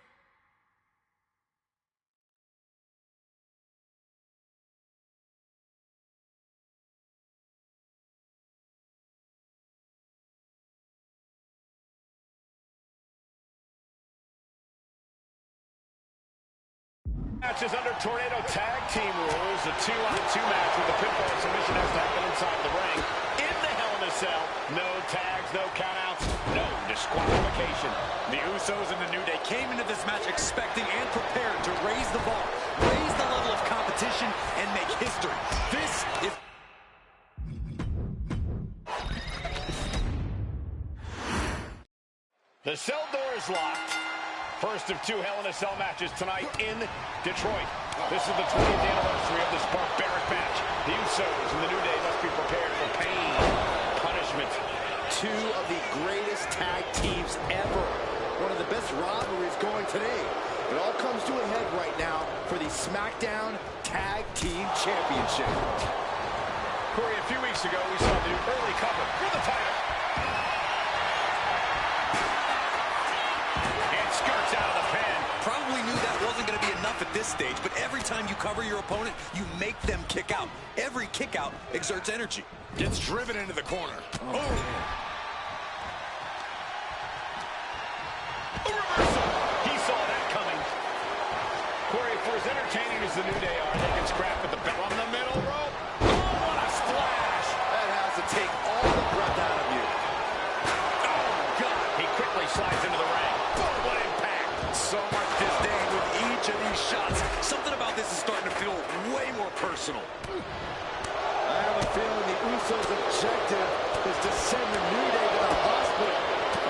Match is under Tornado Tag Team rules. A 2-on-2 match with the pinfall submission has to happen inside the ring. In the Hell in a Cell, no tags, no countouts, no disqualification. The Usos and the New Day came into this match expecting and prepared to raise the bar, raise the level of competition, and make history. This is... The cell door is locked. First of 2 Hell in a Cell matches tonight in Detroit. This is the 20th anniversary of this barbaric match. The Usos and the New Day must be prepared for pain, punishment. 2 of the greatest tag teams ever. One of the best rivalries going today. It all comes to a head right now for the SmackDown Tag Team Championship. Corey, a few weeks ago, we saw the early cover for the title. And skirts out of the pen. Probably knew that wasn't going to be enough at this stage, but every time you cover your opponent, you make them kick out. Every kick out exerts energy. Gets driven into the corner. Oh. A reversal. He saw that coming. Corey, for as entertaining as the New Day are, they can scrap at the bell on the middle rope. Oh, what a splash. That has to take all the breath out of you. Oh, God. He quickly slides into the ring. Oh, what impact. So much disdain with each of these shots. Something about this is starting to feel way more personal. I have a feeling the Usos' objective is to send the New Day to the hospital.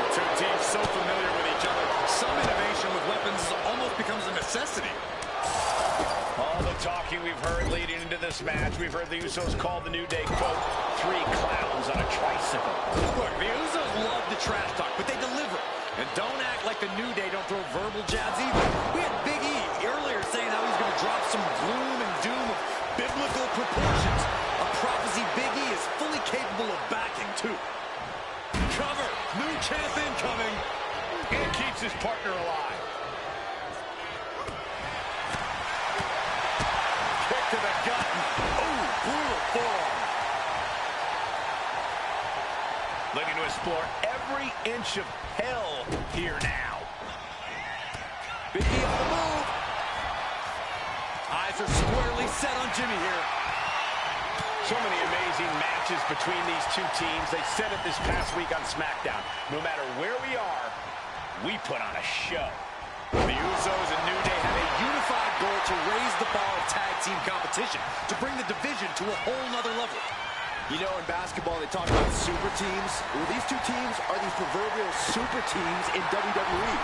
Two teams so familiar with each other, some innovation with weapons almost becomes a necessity. All the talking we've heard leading into this match, we've heard the Usos call the New Day, quote, 3 clowns on a tricycle. Look, the Usos love the trash talk, but they deliver. And don't act like the New Day don't throw verbal jabs either. We had Big E earlier saying how he's going to drop some gloom and doom of biblical proportions. A prophecy Big E is fully capable of backing, too. Cover. New champ incoming. And keeps his partner alive. Kick to the gut. Oh, brutal forearm. Looking to explore every inch of hell here now. Big E on the move. Eyes are squarely set on Jimmy here. So many amazing matches between these 2 teams. They said it this past week on SmackDown. No matter where we are, we put on a show. The Usos and New Day have a unified goal to raise the bar of tag team competition, to bring the division to a whole nother level. You know, in basketball, they talk about super teams. Well, these 2 teams are the proverbial super teams in WWE.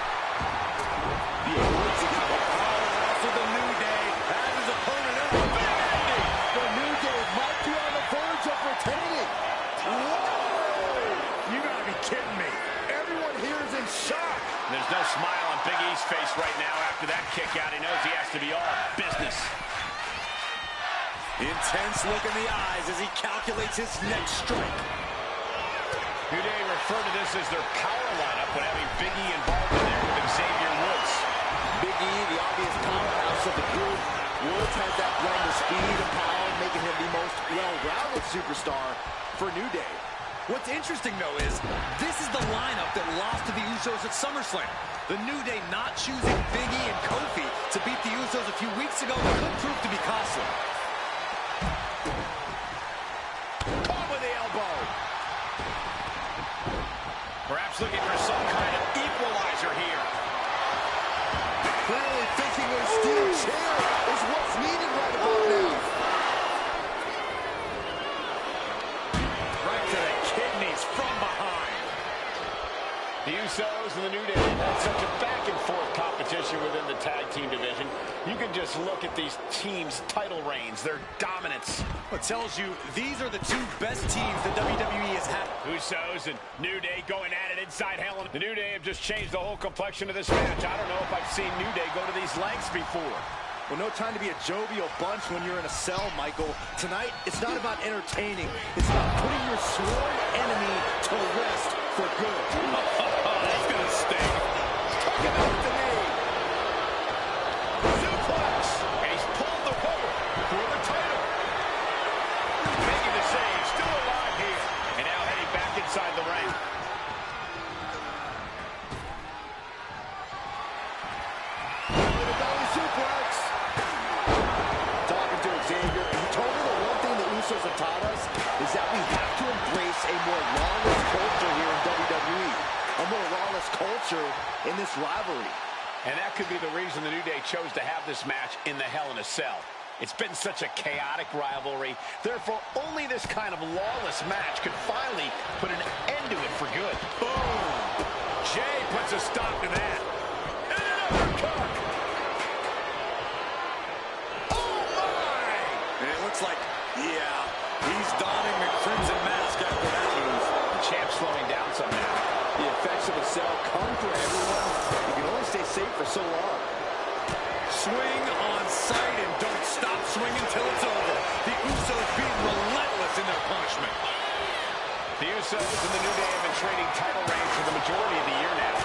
The ability to powerhouse of the New Day has his opponent in the bag. The New Day might be on the verge of retaining. Whoa! You gotta be kidding me. Everyone here is in shock. There's no smile on Big E's face right now after that kick out. He knows he has to be all business. Intense look in the eyes as he calculates his next strike. New Day refer to this as their power lineup when having Big E involved in there with Xavier Woods. Big E, the obvious powerhouse of the group. Woods has that blend of speed and power, making him the most well-rounded superstar for New Day. What's interesting, though, is this is the lineup that lost to the Usos at SummerSlam. The New Day not choosing Big E and Kofi to beat the Usos a few weeks ago could prove to be costly. Caught with the elbow. Perhaps looking for some kind of equalizer here. Clearly thinking a steel chair is what's needed right about now. Right to the kidneys from behind. The Usos and the New Day have had such a back-and-forth competition within the tag team division. You can just look at these teams' title reigns, their dominance. It tells you these are the two best teams the WWE has had. Usos and New Day going at it inside Hell. The New Day have just changed the whole complexion of this match. I don't know if I've seen New Day go to these lengths before. Well, no time to be a jovial bunch when you're in a cell, Michael. Tonight, it's not about entertaining. It's about putting your sworn enemy to rest for good. That's going to sting. Talking about the knee. Suplex. And he's pulled the rope for the title. Making the save. Still alive here. And now heading back inside the ring. Belly suplex. Talking to Xavier, he told me the one thing the Usos have taught us is that we have to embrace a more lawless culture here in WWE. A more lawless culture in this rivalry. And that could be the reason the New Day chose to have this match in the Hell in a Cell. It's been such a chaotic rivalry. Therefore, only this kind of lawless match could finally put an end to it for good. Boom! Jay puts a stop to that. And an uppercut! Oh, my! And it looks like, yeah, he's donning the crimson mask after that move. The champ's slowing down somehow. The effects of a cell come for everyone. You can only stay safe for so long. Swing on sight and don't stop swinging till it's over. The Usos being relentless in their punishment. The Usos and the New Day have been trading title reigns for the majority of the year now.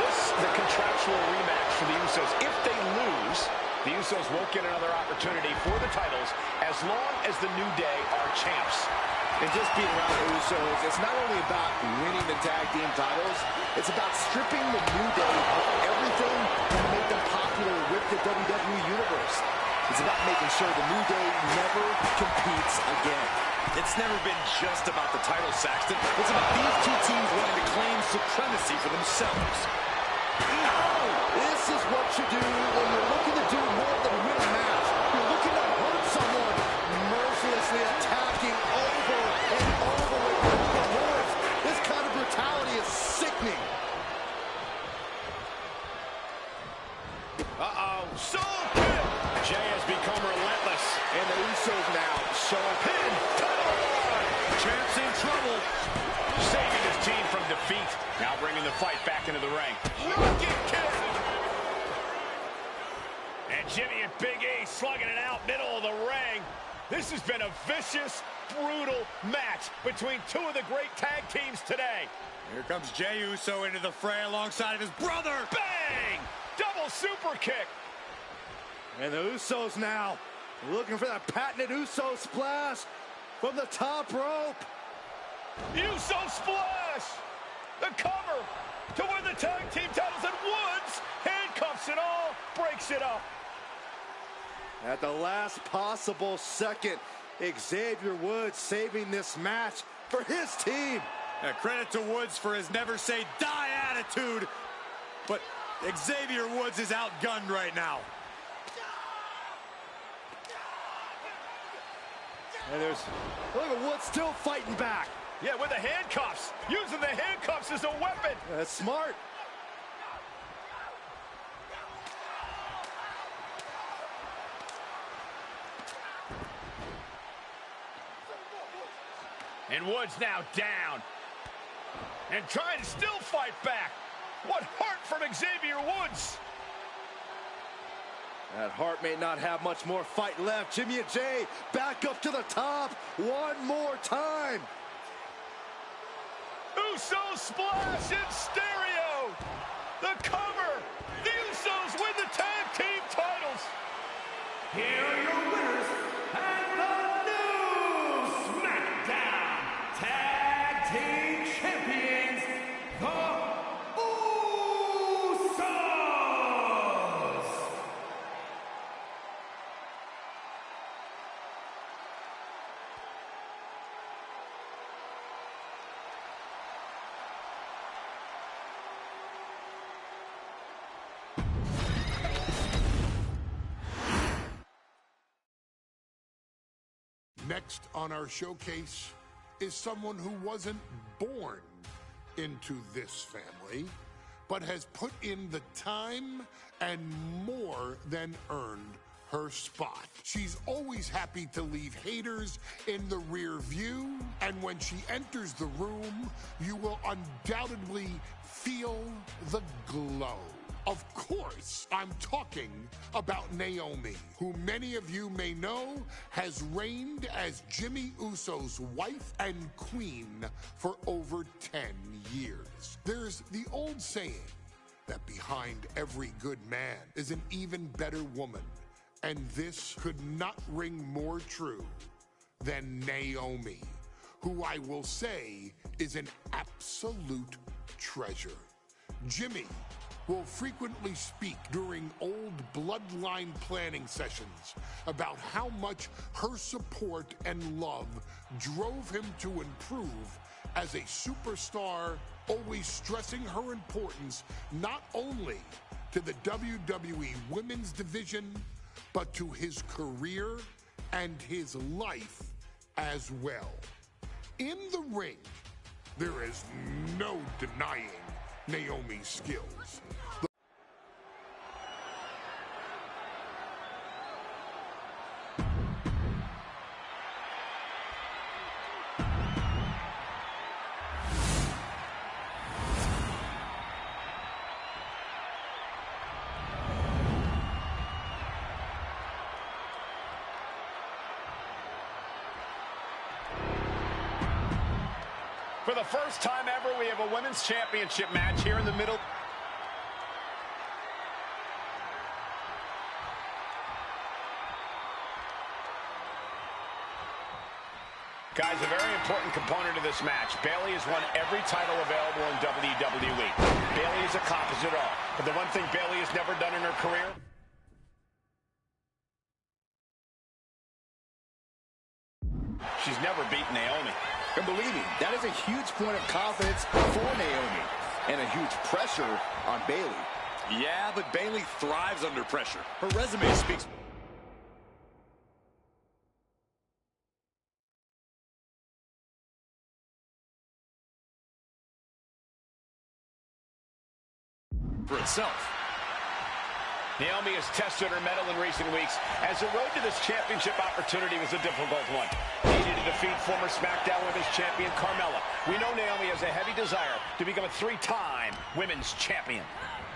This, the contractual rematch for the Usos. If they lose, the Usos won't get another opportunity for the titles as long as the New Day are champs. And just being around the Usos, it's not only about winning the tag team titles, it's about stripping the New Day of everything that made them popular with the WWE Universe. It's about making sure the New Day never competes again. It's never been just about the title, Saxton. It's about these two teams wanting to claim supremacy for themselves. This is what you do when you're looking to do more than win a match. You're looking to hurt someone, mercilessly attacking over and over with broken words. This kind of brutality is sickening. Soul pin! Jay has become relentless. And the Usos now show Pin! Title run! Champ's in trouble. Saving his team from defeat. Now bringing the fight back into the ring. Rocket kick! And Jimmy and Big E slugging it out middle of the ring. This has been a vicious, brutal match between two of the great tag teams today. Here comes Jey Uso into the fray alongside of his brother. Bang! Double super kick. And the Usos now looking for that patented Uso splash from the top rope. Uso splash! The cover to win the tag team titles, and Woods handcuffs it all, breaks it up. At the last possible second, Xavier Woods saving this match for his team. Credit to Woods for his never say die attitude, but Xavier Woods is outgunned right now. And look at Woods still fighting back. Yeah, with the handcuffs. Using the handcuffs as a weapon. That's smart. And Woods now down. And trying to still fight back. What heart from Xavier Woods. That Hart may not have much more fight left. Jimmy and Jay back up to the top one more time. Uso splash in stereo. The cover. The Usos win the tag team titles. Here are your winners and the new SmackDown Tag Team Champions, the Usos! Next on our showcase is someone who wasn't born into this family, but has put in the time and more than earned her spot. She's always happy to leave haters in the rear view, and when she enters the room, you will undoubtedly feel the glow. Of course, I'm talking about Naomi, who many of you may know has reigned as Jimmy Uso's wife and queen for over 10 years. There's the old saying that behind every good man is an even better woman, and this could not ring more true than Naomi, who I will say is an absolute treasure. Jimmy will frequently speak during old bloodline planning sessions about how much her support and love drove him to improve as a superstar, always stressing her importance not only to the WWE Women's Division, but to his career and his life as well. In the ring, there is no denying Naomi's skills. For the first time ever, we have a women's championship match here in the middle. Guys, a very important component of this match. Bayley has won every title available in WWE. Bayley has accomplished it all. But the one thing Bayley has never done in her career, she's never beaten Naomi. And believe me, that is a huge point of confidence for Naomi and a huge pressure on Bayley. Yeah, but Bayley thrives under pressure. Her resume speaks. For itself. Naomi has tested her mettle in recent weeks, as the road to this championship opportunity was a difficult one. Needed to defeat former SmackDown Women's Champion Carmella. We know Naomi has a heavy desire to become a 3-time Women's Champion.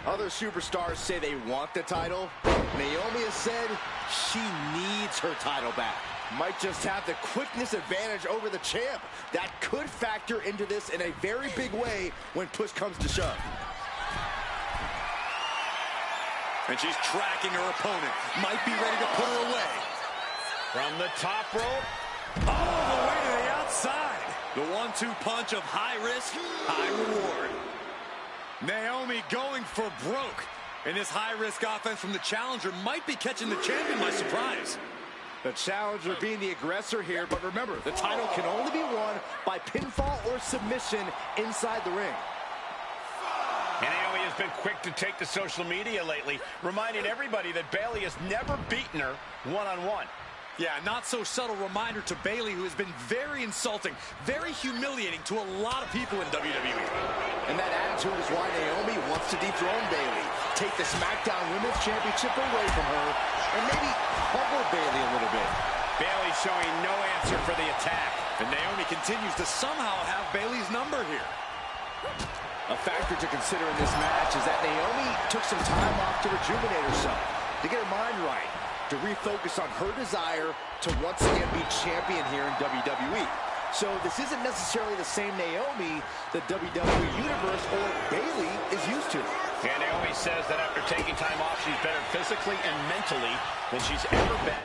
Other superstars say they want the title. Naomi has said she needs her title back. Might just have the quickness advantage over the champ. That could factor into this in a very big way when push comes to shove. And she's tracking her opponent. Might be ready to put her away. From the top rope. All the way to the outside. The 1-2 punch of high risk, high reward. Naomi going for broke. And this high-risk offense from the challenger might be catching the champion by surprise. The challenger being the aggressor here, but remember, the title can only be won by pinfall or submission inside the ring. And Naomi has been quick to take to social media lately, reminding everybody that Bayley has never beaten her one-on-one. Yeah, not so subtle reminder to Bayley, who has been very insulting, very humiliating to a lot of people in WWE. And that attitude is why Naomi wants to dethrone Bayley, take the SmackDown Women's Championship away from her, and maybe humble Bayley a little bit. Bayley showing no answer for the attack. And Naomi continues to somehow have Bayley's number here. A factor to consider in this match is that Naomi took some time off to rejuvenate herself, to get her mind right, to refocus on her desire to once again be champion here in WWE. So this isn't necessarily the same Naomi the WWE Universe or Bayley is used to. And Naomi says that after taking time off, she's better physically and mentally than she's ever been.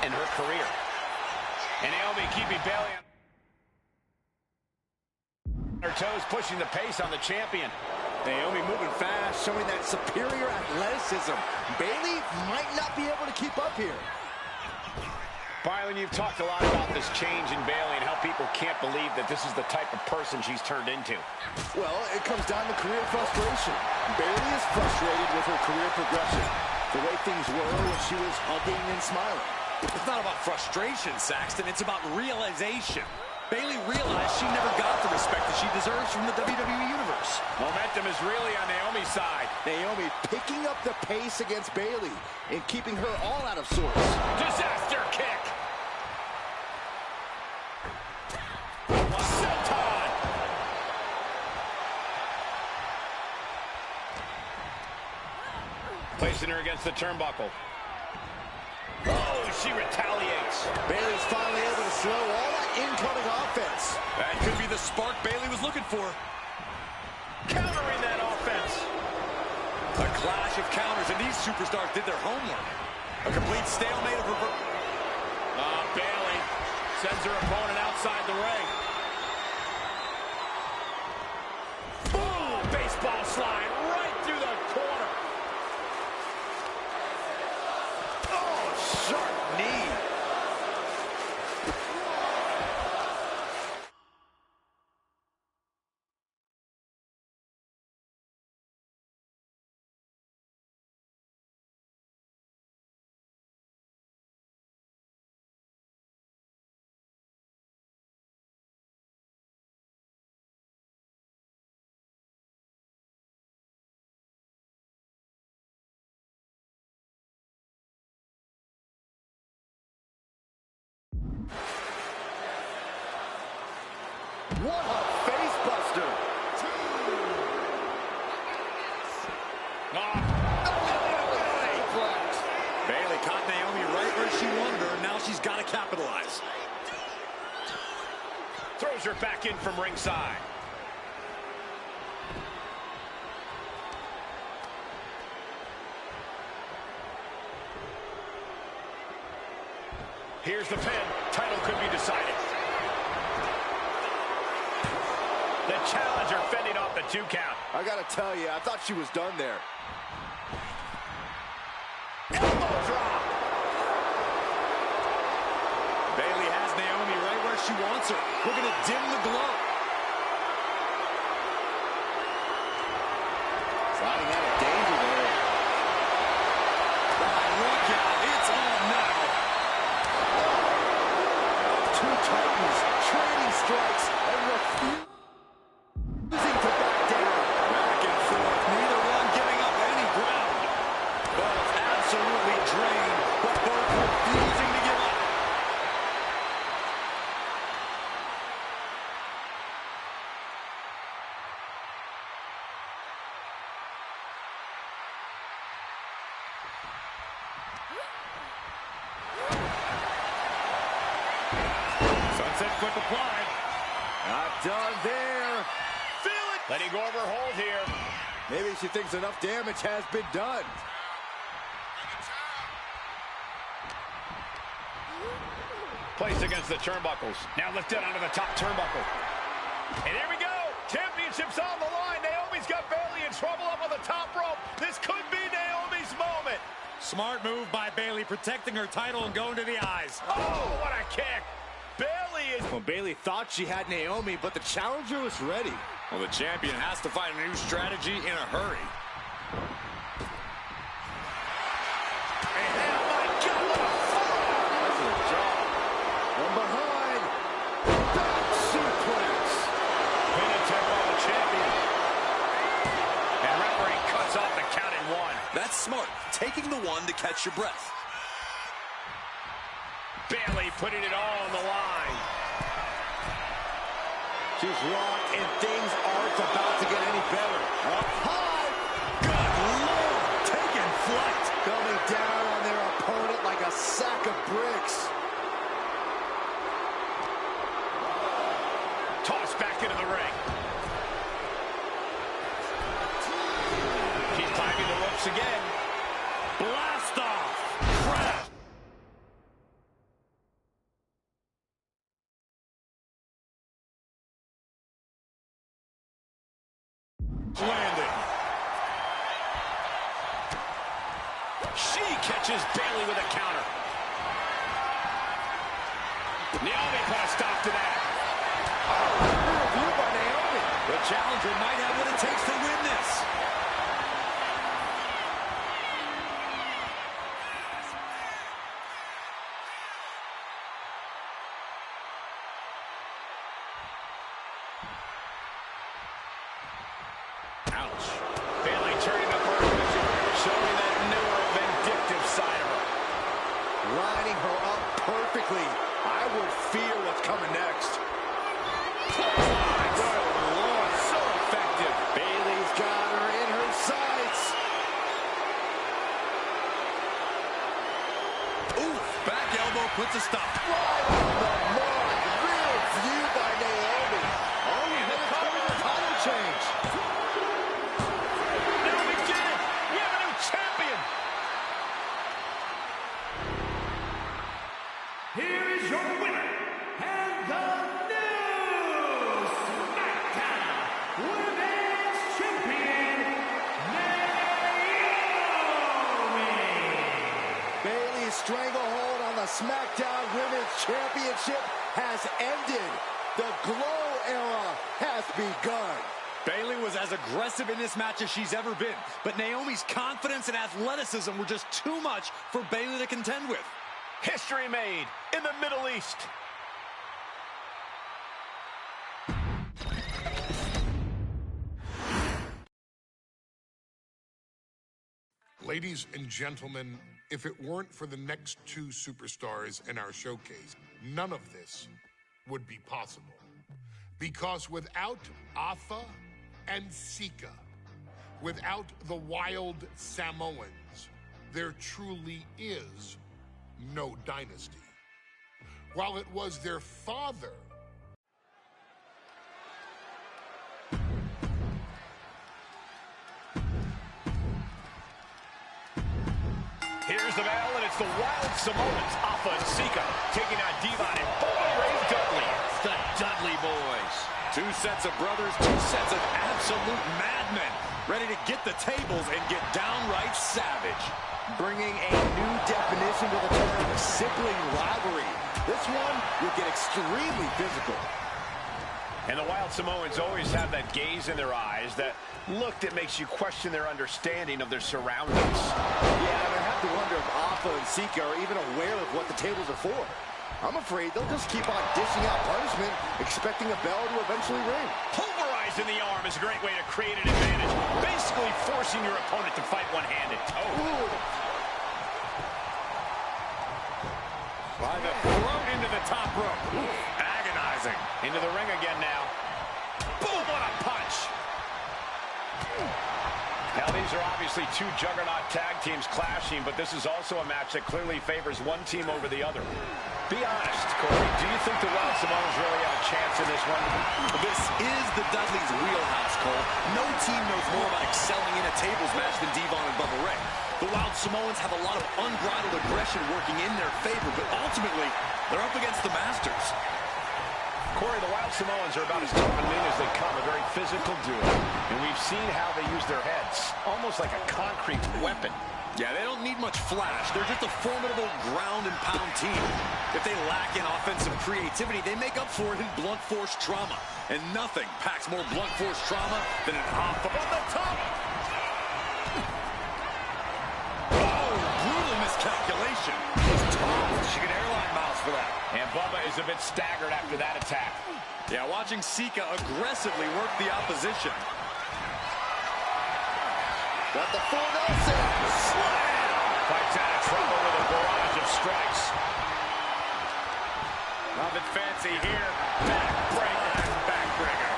In her career. And Naomi keeping Bayley on. Her toes pushing the pace on the champion. Naomi moving fast, showing that superior athleticism. Bayley might not be able to keep up here. Byron, you've talked a lot about this change in Bayley and how people can't believe that this is the type of person she's turned into. Well, it comes down to career frustration. Bayley is frustrated with her career progression. The way things were when she was hugging and smiling. It's not about frustration, Saxton. It's about realization. Bayley realized she never got the respect that she deserves from the WWE Universe. Momentum is really on Naomi's side. Naomi picking up the pace against Bayley and keeping her all out of sorts. Disaster kick. Senton. Placing her against the turnbuckle. Oh, she retaliates. Bayley's finally able to slow all that incoming offense. That could be the spark Bayley was looking for. Countering that offense. A clash of counters, and these superstars did their homework. A complete stalemate of her. Bayley sends her opponent outside the ring. Boom! Baseball slide right through the corner. Sharp knee. What a face buster. Bayley caught Naomi right where she wanted her, and now she's got to capitalize. Throws her back in from ringside. Here's the pin. Title could be decided. The challenger fending off the 2 count. I gotta tell you, I thought she was done there. Elbow drop. Bayley has Naomi right where she wants her. We're going to dim the glow. Sliding out of danger there. Look out. It's on now. Two titans trading strikes and refusing to back down. Back and forth. Neither one giving up any ground. Both absolutely drained, but both refusing to give up. Sunset flip applied. Not done there. Feel it. Letting go of her hold here. Maybe she thinks enough damage has been done. Placed against the turnbuckles. Now lifted onto the top turnbuckle. And here we go. Championship's on the line. Naomi's got Bayley in trouble up on the top rope. This could be Naomi's moment. Smart move by Bayley, protecting her title and going to the eyes. Oh, what a kick. Bayley is... Well, Bayley thought she had Naomi, but the challenger was ready. Well, the champion has to find a new strategy in a hurry. And oh my God, what a fall. That's a job. From behind. Back suplex. Pin attempt by the champion. And referee cuts off the count in 1. That's smart, taking the one to catch your breath. Bayley putting it all on the line. She's locked, and things aren't about to get any better. Up high. Good Lord, taking flight. Coming down on their opponent like a sack of bricks. Tossed back into the ring. She's climbing the ropes again. Blast off. catches Bayley with a counter. Naomi put a stop to that. Review by Naomi. The challenger might have what it takes to win this. Ouch. Bayley turning up her vision, showing that newer, vindictive side of her. Lining her up perfectly. I would fear what's coming next. Good Lord, so effective. Bayley's got her in her sights. Oof, back elbow puts a stop. Right on the mark. Real view by Naomi. Only headed toward the title change. Naomi did it. We have a new champion. Here is your winner, and the new SmackDown Women's Champion, Naomi. Bayley's stranglehold on the SmackDown Women's Championship has ended. The Glow era has begun. Bayley was as aggressive in this match as she's ever been, but Naomi's confidence and athleticism were just too much for Bayley to contend with. History made in the Middle East. Ladies and gentlemen, if it weren't for the next two superstars in our showcase, none of this would be possible. Because without Afa and Sika, without the Wild Samoans, there truly is no dynasty. While it was their father Here's the bell, and it's the Wild Samoans, Afa and Sika, taking on Devon and Bubba Ray Dudley. It's the Dudley Boys. Two sets of brothers, two sets of absolute madmen, ready to get the tables and get downright savage. Bringing a new definition to the term sibling rivalry. This one will get extremely physical. And the Wild Samoans always have that gaze in their eyes, that look that makes you question their understanding of their surroundings. Yeah, I have to wonder if Afa and Sika are even aware of what the tables are for. I'm afraid they'll just keep on dishing out punishment, expecting a bell to eventually ring. Pulverizing the arm is a great way to create an advantage, basically forcing your opponent to fight one-handed. Oh. By the throat into the top rope. Agonizing. Into the ring again now. Boom, what a punch. Now, these are obviously two juggernaut tag teams clashing, but this is also a match that clearly favors one team over the other. Be honest, Corey, do you think the Wild Samoans really have a chance in this one? This is the Dudleys' wheelhouse, Cole. No team knows more about excelling in a tables match than Devon and Bubba Ray. The Wild Samoans have a lot of unbridled aggression working in their favor, but ultimately, they're up against the Masters. Corey, the Wild Samoans are about as tough and mean as they come, a very physical duo. And we've seen how they use their heads, almost like a concrete weapon. Yeah, they don't need much flash. They're just a formidable ground and pound team. If they lack in offensive creativity, they make up for it in blunt force trauma. And nothing packs more blunt force trauma than an Afa on the top. Oh, brutal miscalculation. She can airline miles for that. And Bubba is a bit staggered after that attack. Yeah, watching Sika aggressively work the opposition. Got the full Nelson. Slam! Fights out of trouble with a barrage of strikes. Nothing fancy here. Backbreaker and backbreaker.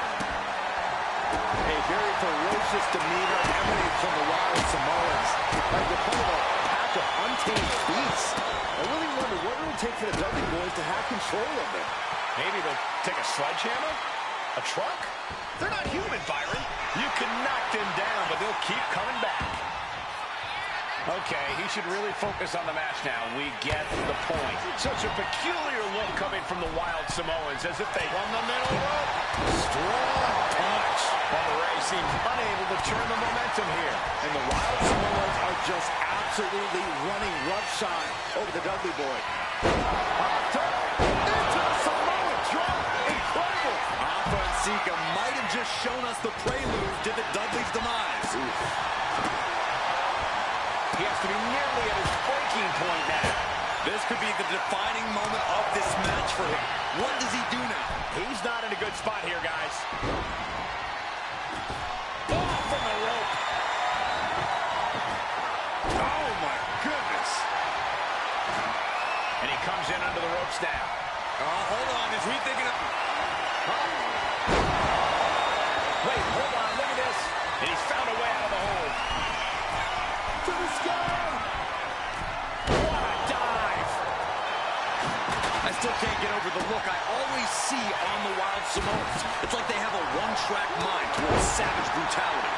A very ferocious demeanor emanating from the Wild Samoans. Like the kind of a pack of untamed beasts. I really wonder what it would take for the Dudley Boys to have control of them. Maybe they'll take a sledgehammer? A truck? They're not human, Byron. You can knock them down, but they'll keep coming back. Okay, he should really focus on the match now. We get the point. Such a peculiar look coming from the Wild Samoans, as if they run the middle rope. Strong punch. Bubba Ray seems unable to turn the momentum here. And the Wild Samoans are just absolutely running roughshod over the Dudley Boy. Into the Samoan drop. Incredible. Afa and Sika might have just shown us the prelude to the Dudley's demise. He has to be nearly at his breaking point now. This could be the defining moment of this match for him. What does he do now? He's not in a good spot here, guys. Oh, from the rope. Oh, my goodness. And he comes in under the ropes now. Hold on. Is he thinking of... Wait, hold on. Look at this. And he's found a way out of the hole. To the sky. What a dive. I still can't get over the look I always see on the Wild Samoans. It's like they have a one-track mind towards savage brutality.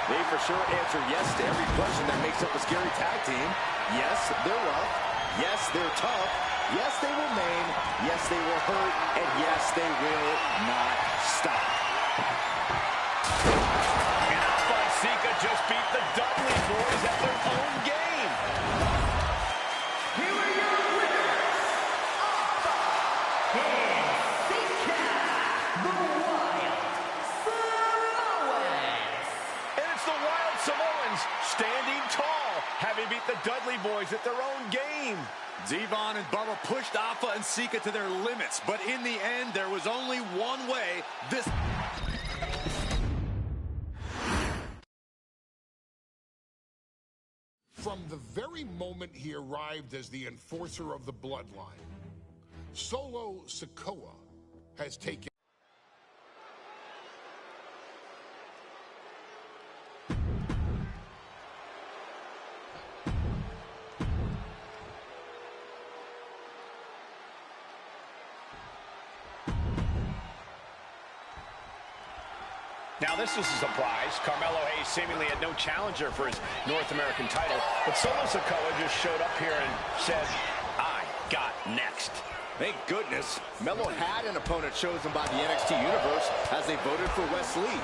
They for sure answer yes to every question that makes up a scary tag team. Yes, they're rough. Yes, they're tough. Yes, they will maim. Yes, they will hurt. And yes, they will not stop. And Afa and Sika just beat the Dudley Boys at their own game. Here are your winners, Afa and Sika, the Wild Samoans. And it's the Wild Samoans standing tall, having beat the Dudley Boys at their own game. Devon and Bubba pushed Afa and Sika to their limits, but in the end, there was only one way this... From the very moment he arrived as the enforcer of the bloodline, Solo Sikoa has taken... Now this is a surprise. Carmelo Hayes seemingly had no challenger for his North American title, but Solo Sikoa just showed up here and said, I got next. Thank goodness, Melo had an opponent chosen by the NXT Universe as they voted for Wes Lee.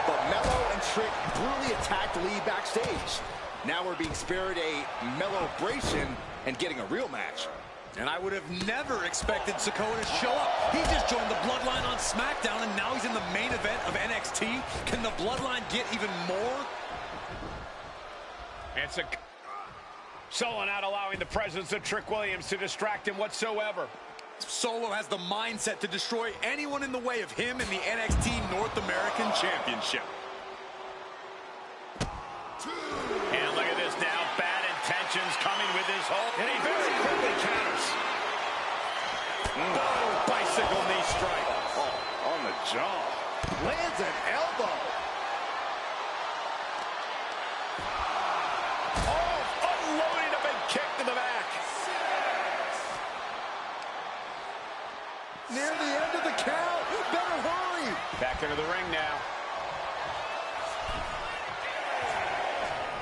But Melo and Trick brutally attacked Lee backstage. Now we're being spared a Melo-bration and getting a real match. And I would have never expected Sikoa to show up. He just joined the Bloodline on SmackDown, and now he's in the main event of NXT. Can the Bloodline get even more? And Solo not allowing the presence of Trick Williams to distract him whatsoever. Solo has the mindset to destroy anyone in the way of him in the NXT North American Championship. And look at this now. Bad intentions coming with his hold. And he very quickly counters. Oh, bicycle knee strike. On the jaw. Lands an elbow. Oh, unloading a big kick to the back. Near the end of the count. Better hurry. Back into the ring now.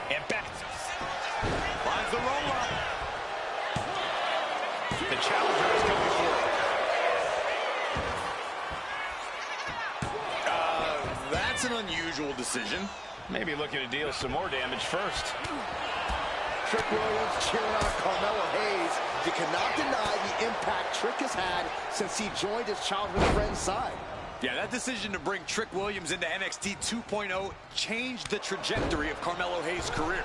And back. Finds the roll-up. The challenger is going for it. That's an unusual decision. Maybe looking to deal some more damage first. Trick Williams cheering on Carmelo Hayes. You cannot deny the impact Trick has had since he joined his childhood friend's side. Yeah, that decision to bring Trick Williams into NXT 2.0 changed the trajectory of Carmelo Hayes' career.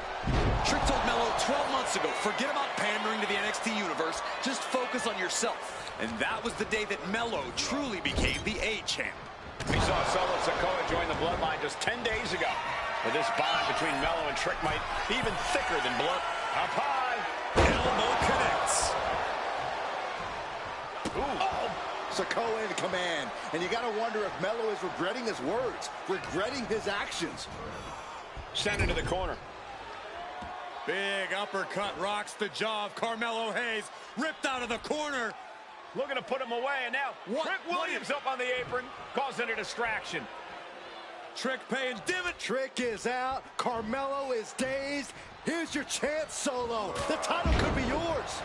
Trick told Melo 12 months ago, forget about pandering to the NXT universe, just focus on yourself. And that was the day that Melo truly became the A-champ. We saw Solo Sikoa join the Bloodline just 10 days ago. But this bond between Melo and Trick might be even thicker than blood. Up high. Elbow connects. Ooh. Oh, Sikoa in command. And you got to wonder if Melo is regretting his words, regretting his actions. Sent into the corner. Big uppercut rocks the jaw of Carmelo Hayes. Ripped out of the corner. Looking to put him away, and now Trick Williams up on the apron, causing a distraction. Trick paying divot. Trick is out. Carmelo is dazed. Here's your chance, Solo. The title could be yours.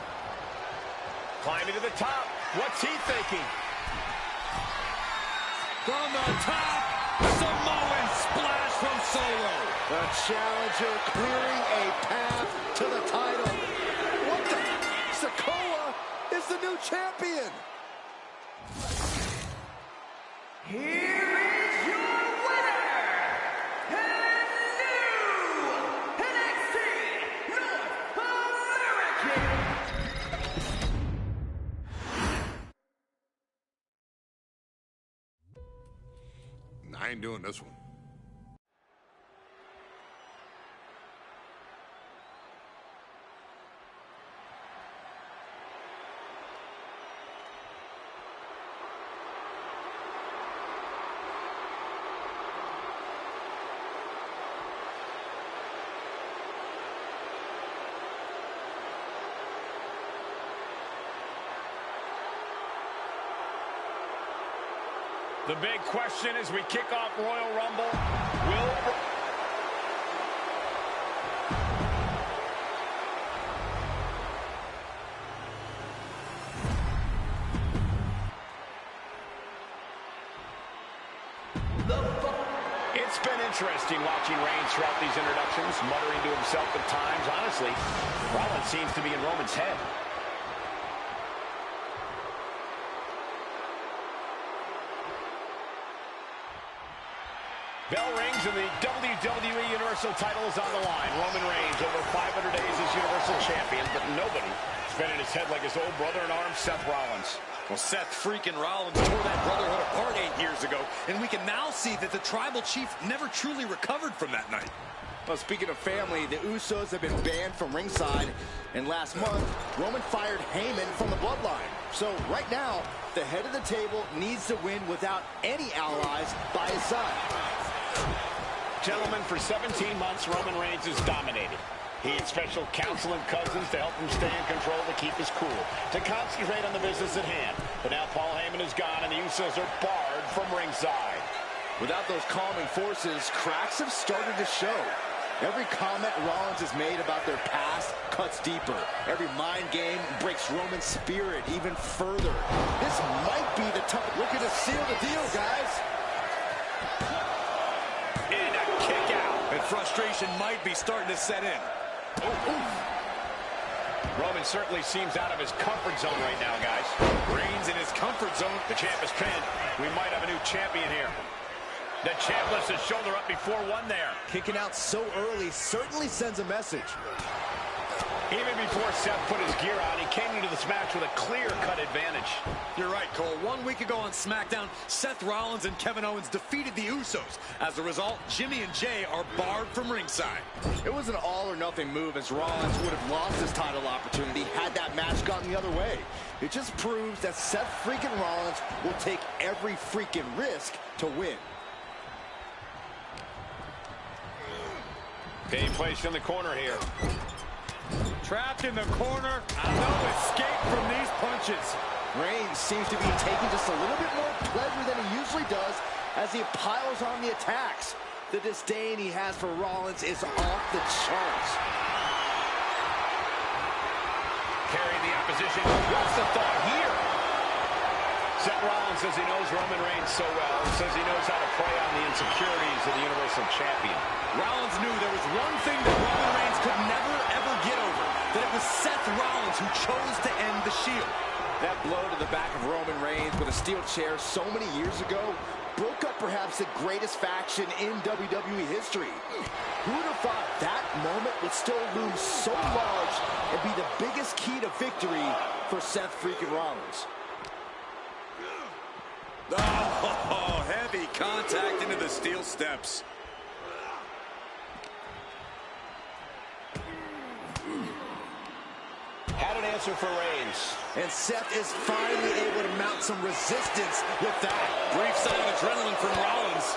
Climbing to the top. What's he thinking? From the top, Samoan splash from Solo. The challenger clearing a path to the title. What the? Sikoa is the new champion. Here is your winner, and new NXT North American. I ain't doing this one. The big question as we kick off Royal Rumble, It's been interesting watching Reigns throughout these introductions, muttering to himself at times. Honestly, Rollins seems to be in Roman's head. Bell rings and the WWE Universal title is on the line. Roman Reigns over 500 days as Universal Champion, but nobody spinning his head like his old brother-in-arms, Seth Rollins. Well, Seth freaking Rollins tore that brotherhood apart 8 years ago, and we can now see that the Tribal Chief never truly recovered from that night. Well, speaking of family, the Usos have been banned from ringside, and last month, Roman fired Heyman from the Bloodline. So right now, the head of the table needs to win without any allies by his side. Gentlemen, for 17 months, Roman Reigns has dominated. He had special counsel and cousins to help him stay in control, to keep his cool, to concentrate on the business at hand. But now Paul Heyman is gone, and the Usos are barred from ringside. Without those calming forces, cracks have started to show. Every comment Rollins has made about their past cuts deeper. Every mind game breaks Roman's spirit even further. This might be the tough. Looking to seal the deal, guys. And a kick out. And frustration might be starting to set in. Roman certainly seems out of his comfort zone right now, guys. Reigns in his comfort zone. The champ is pinned. We might have a new champion here. The champ lifts his shoulder up before one there. Kicking out so early certainly sends a message. Even before Seth put his gear on, he came into this match with a clear-cut advantage. You're right, Cole. 1 week ago on SmackDown, Seth Rollins and Kevin Owens defeated the Usos. As a result, Jimmy and Jay are barred from ringside. It was an all-or-nothing move, as Rollins would have lost his title opportunity had that match gone the other way. It just proves that Seth freaking Rollins will take every freaking risk to win. Being placed in the corner here. Trapped in the corner. No escape from these punches. Reigns seems to be taking just a little bit more pleasure than he usually does as he piles on the attacks. The disdain he has for Rollins is off the charts. Carrying the opposition. What's the thought here? Seth Rollins says he knows Roman Reigns so well. He says he knows how to play on the insecurities of the Universal Champion. Rollins knew there was one thing that Roman Reigns could never, ever get over. That it was Seth Rollins who chose to end the Shield. That blow to the back of Roman Reigns with a steel chair so many years ago broke up perhaps the greatest faction in WWE history. Who would have thought that moment would still loom so large and be the biggest key to victory for Seth freaking Rollins? Oh, heavy contact into the steel steps. Had an answer for Reigns. And Seth is finally able to mount some resistance with that. Brief sign of adrenaline from Rollins.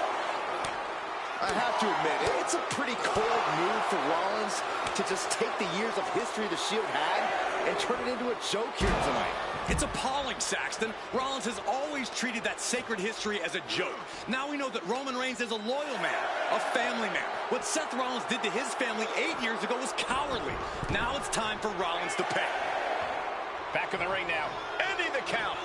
I have to admit, it's a pretty cold move for Rollins to just take the years of history the Shield had and turn it into a joke here tonight. It's appalling, Saxton. Rollins has always treated that sacred history as a joke. Now we know that Roman Reigns is a loyal man, a family man. What Seth Rollins did to his family 8 years ago was cowardly. Now it's time for Rollins to pay. Back in the ring now, ending the count.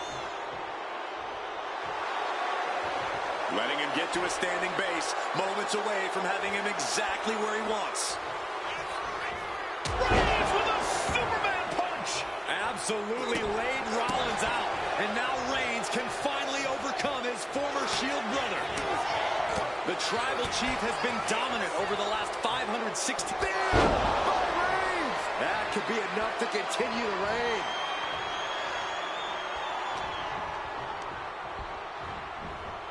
Letting him get to a standing base, moments away from having him exactly where he wants. Reigns with a Superman punch! Absolutely laid Rollins out. And now Reigns can finally overcome his former Shield brother. The Tribal Chief has been dominant over the last 560. Reigns! That could be enough to continue the reign.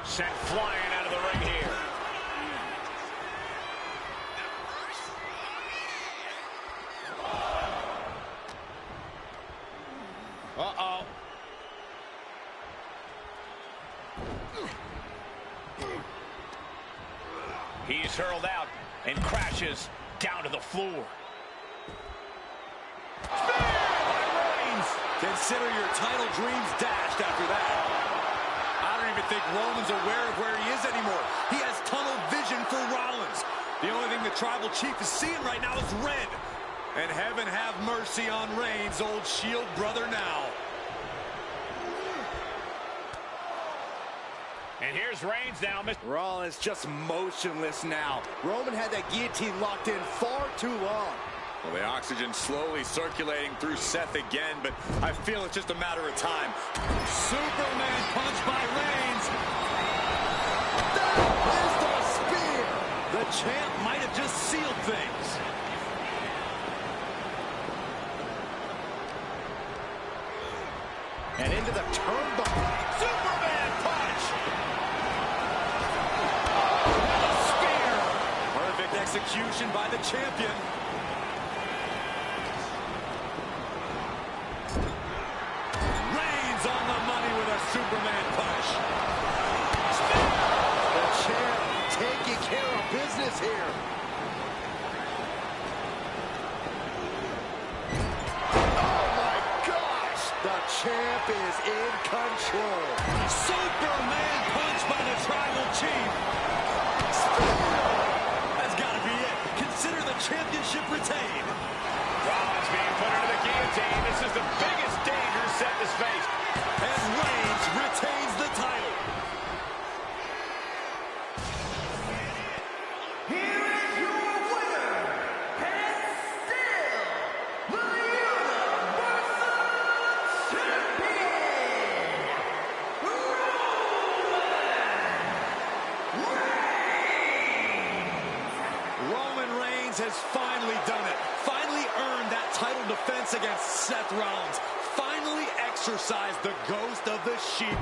Sent flying out of the ring here. Uh-oh. He's hurled out and crashes down to the floor. Spear by Reigns. Consider your title dreams dashed after that. I don't even think Roman's aware of where he is anymore. He has tunnel vision for Rollins. The only thing the Tribal Chief is seeing right now is red. And heaven have mercy on Reigns, old Shield brother now. And here's Reigns now. Rollins just motionless now. Roman had that guillotine locked in far too long. Well, the oxygen slowly circulating through Seth again, but I feel it's just a matter of time. Superman punch by Reigns. That is the spear. The champ might have just sealed things. And into the turnbuckle. Superman punch! Spear. Perfect execution by the champion. Reigns on the money with a Superman punch. The champ taking care of business here. Oh my gosh! The champ is in control. Superman punch by the Tribal Chief. That's got to be it. Consider the championship retained. Rollins being put into the guillotine. This is the biggest danger Seth has faced. And Reigns retains the title. Here is your winner, and still the Universal Champion, Roman Reigns has finally done it. Finally earned that title defense against Seth Rollins. Finally exorcised the ghost of the Sheep.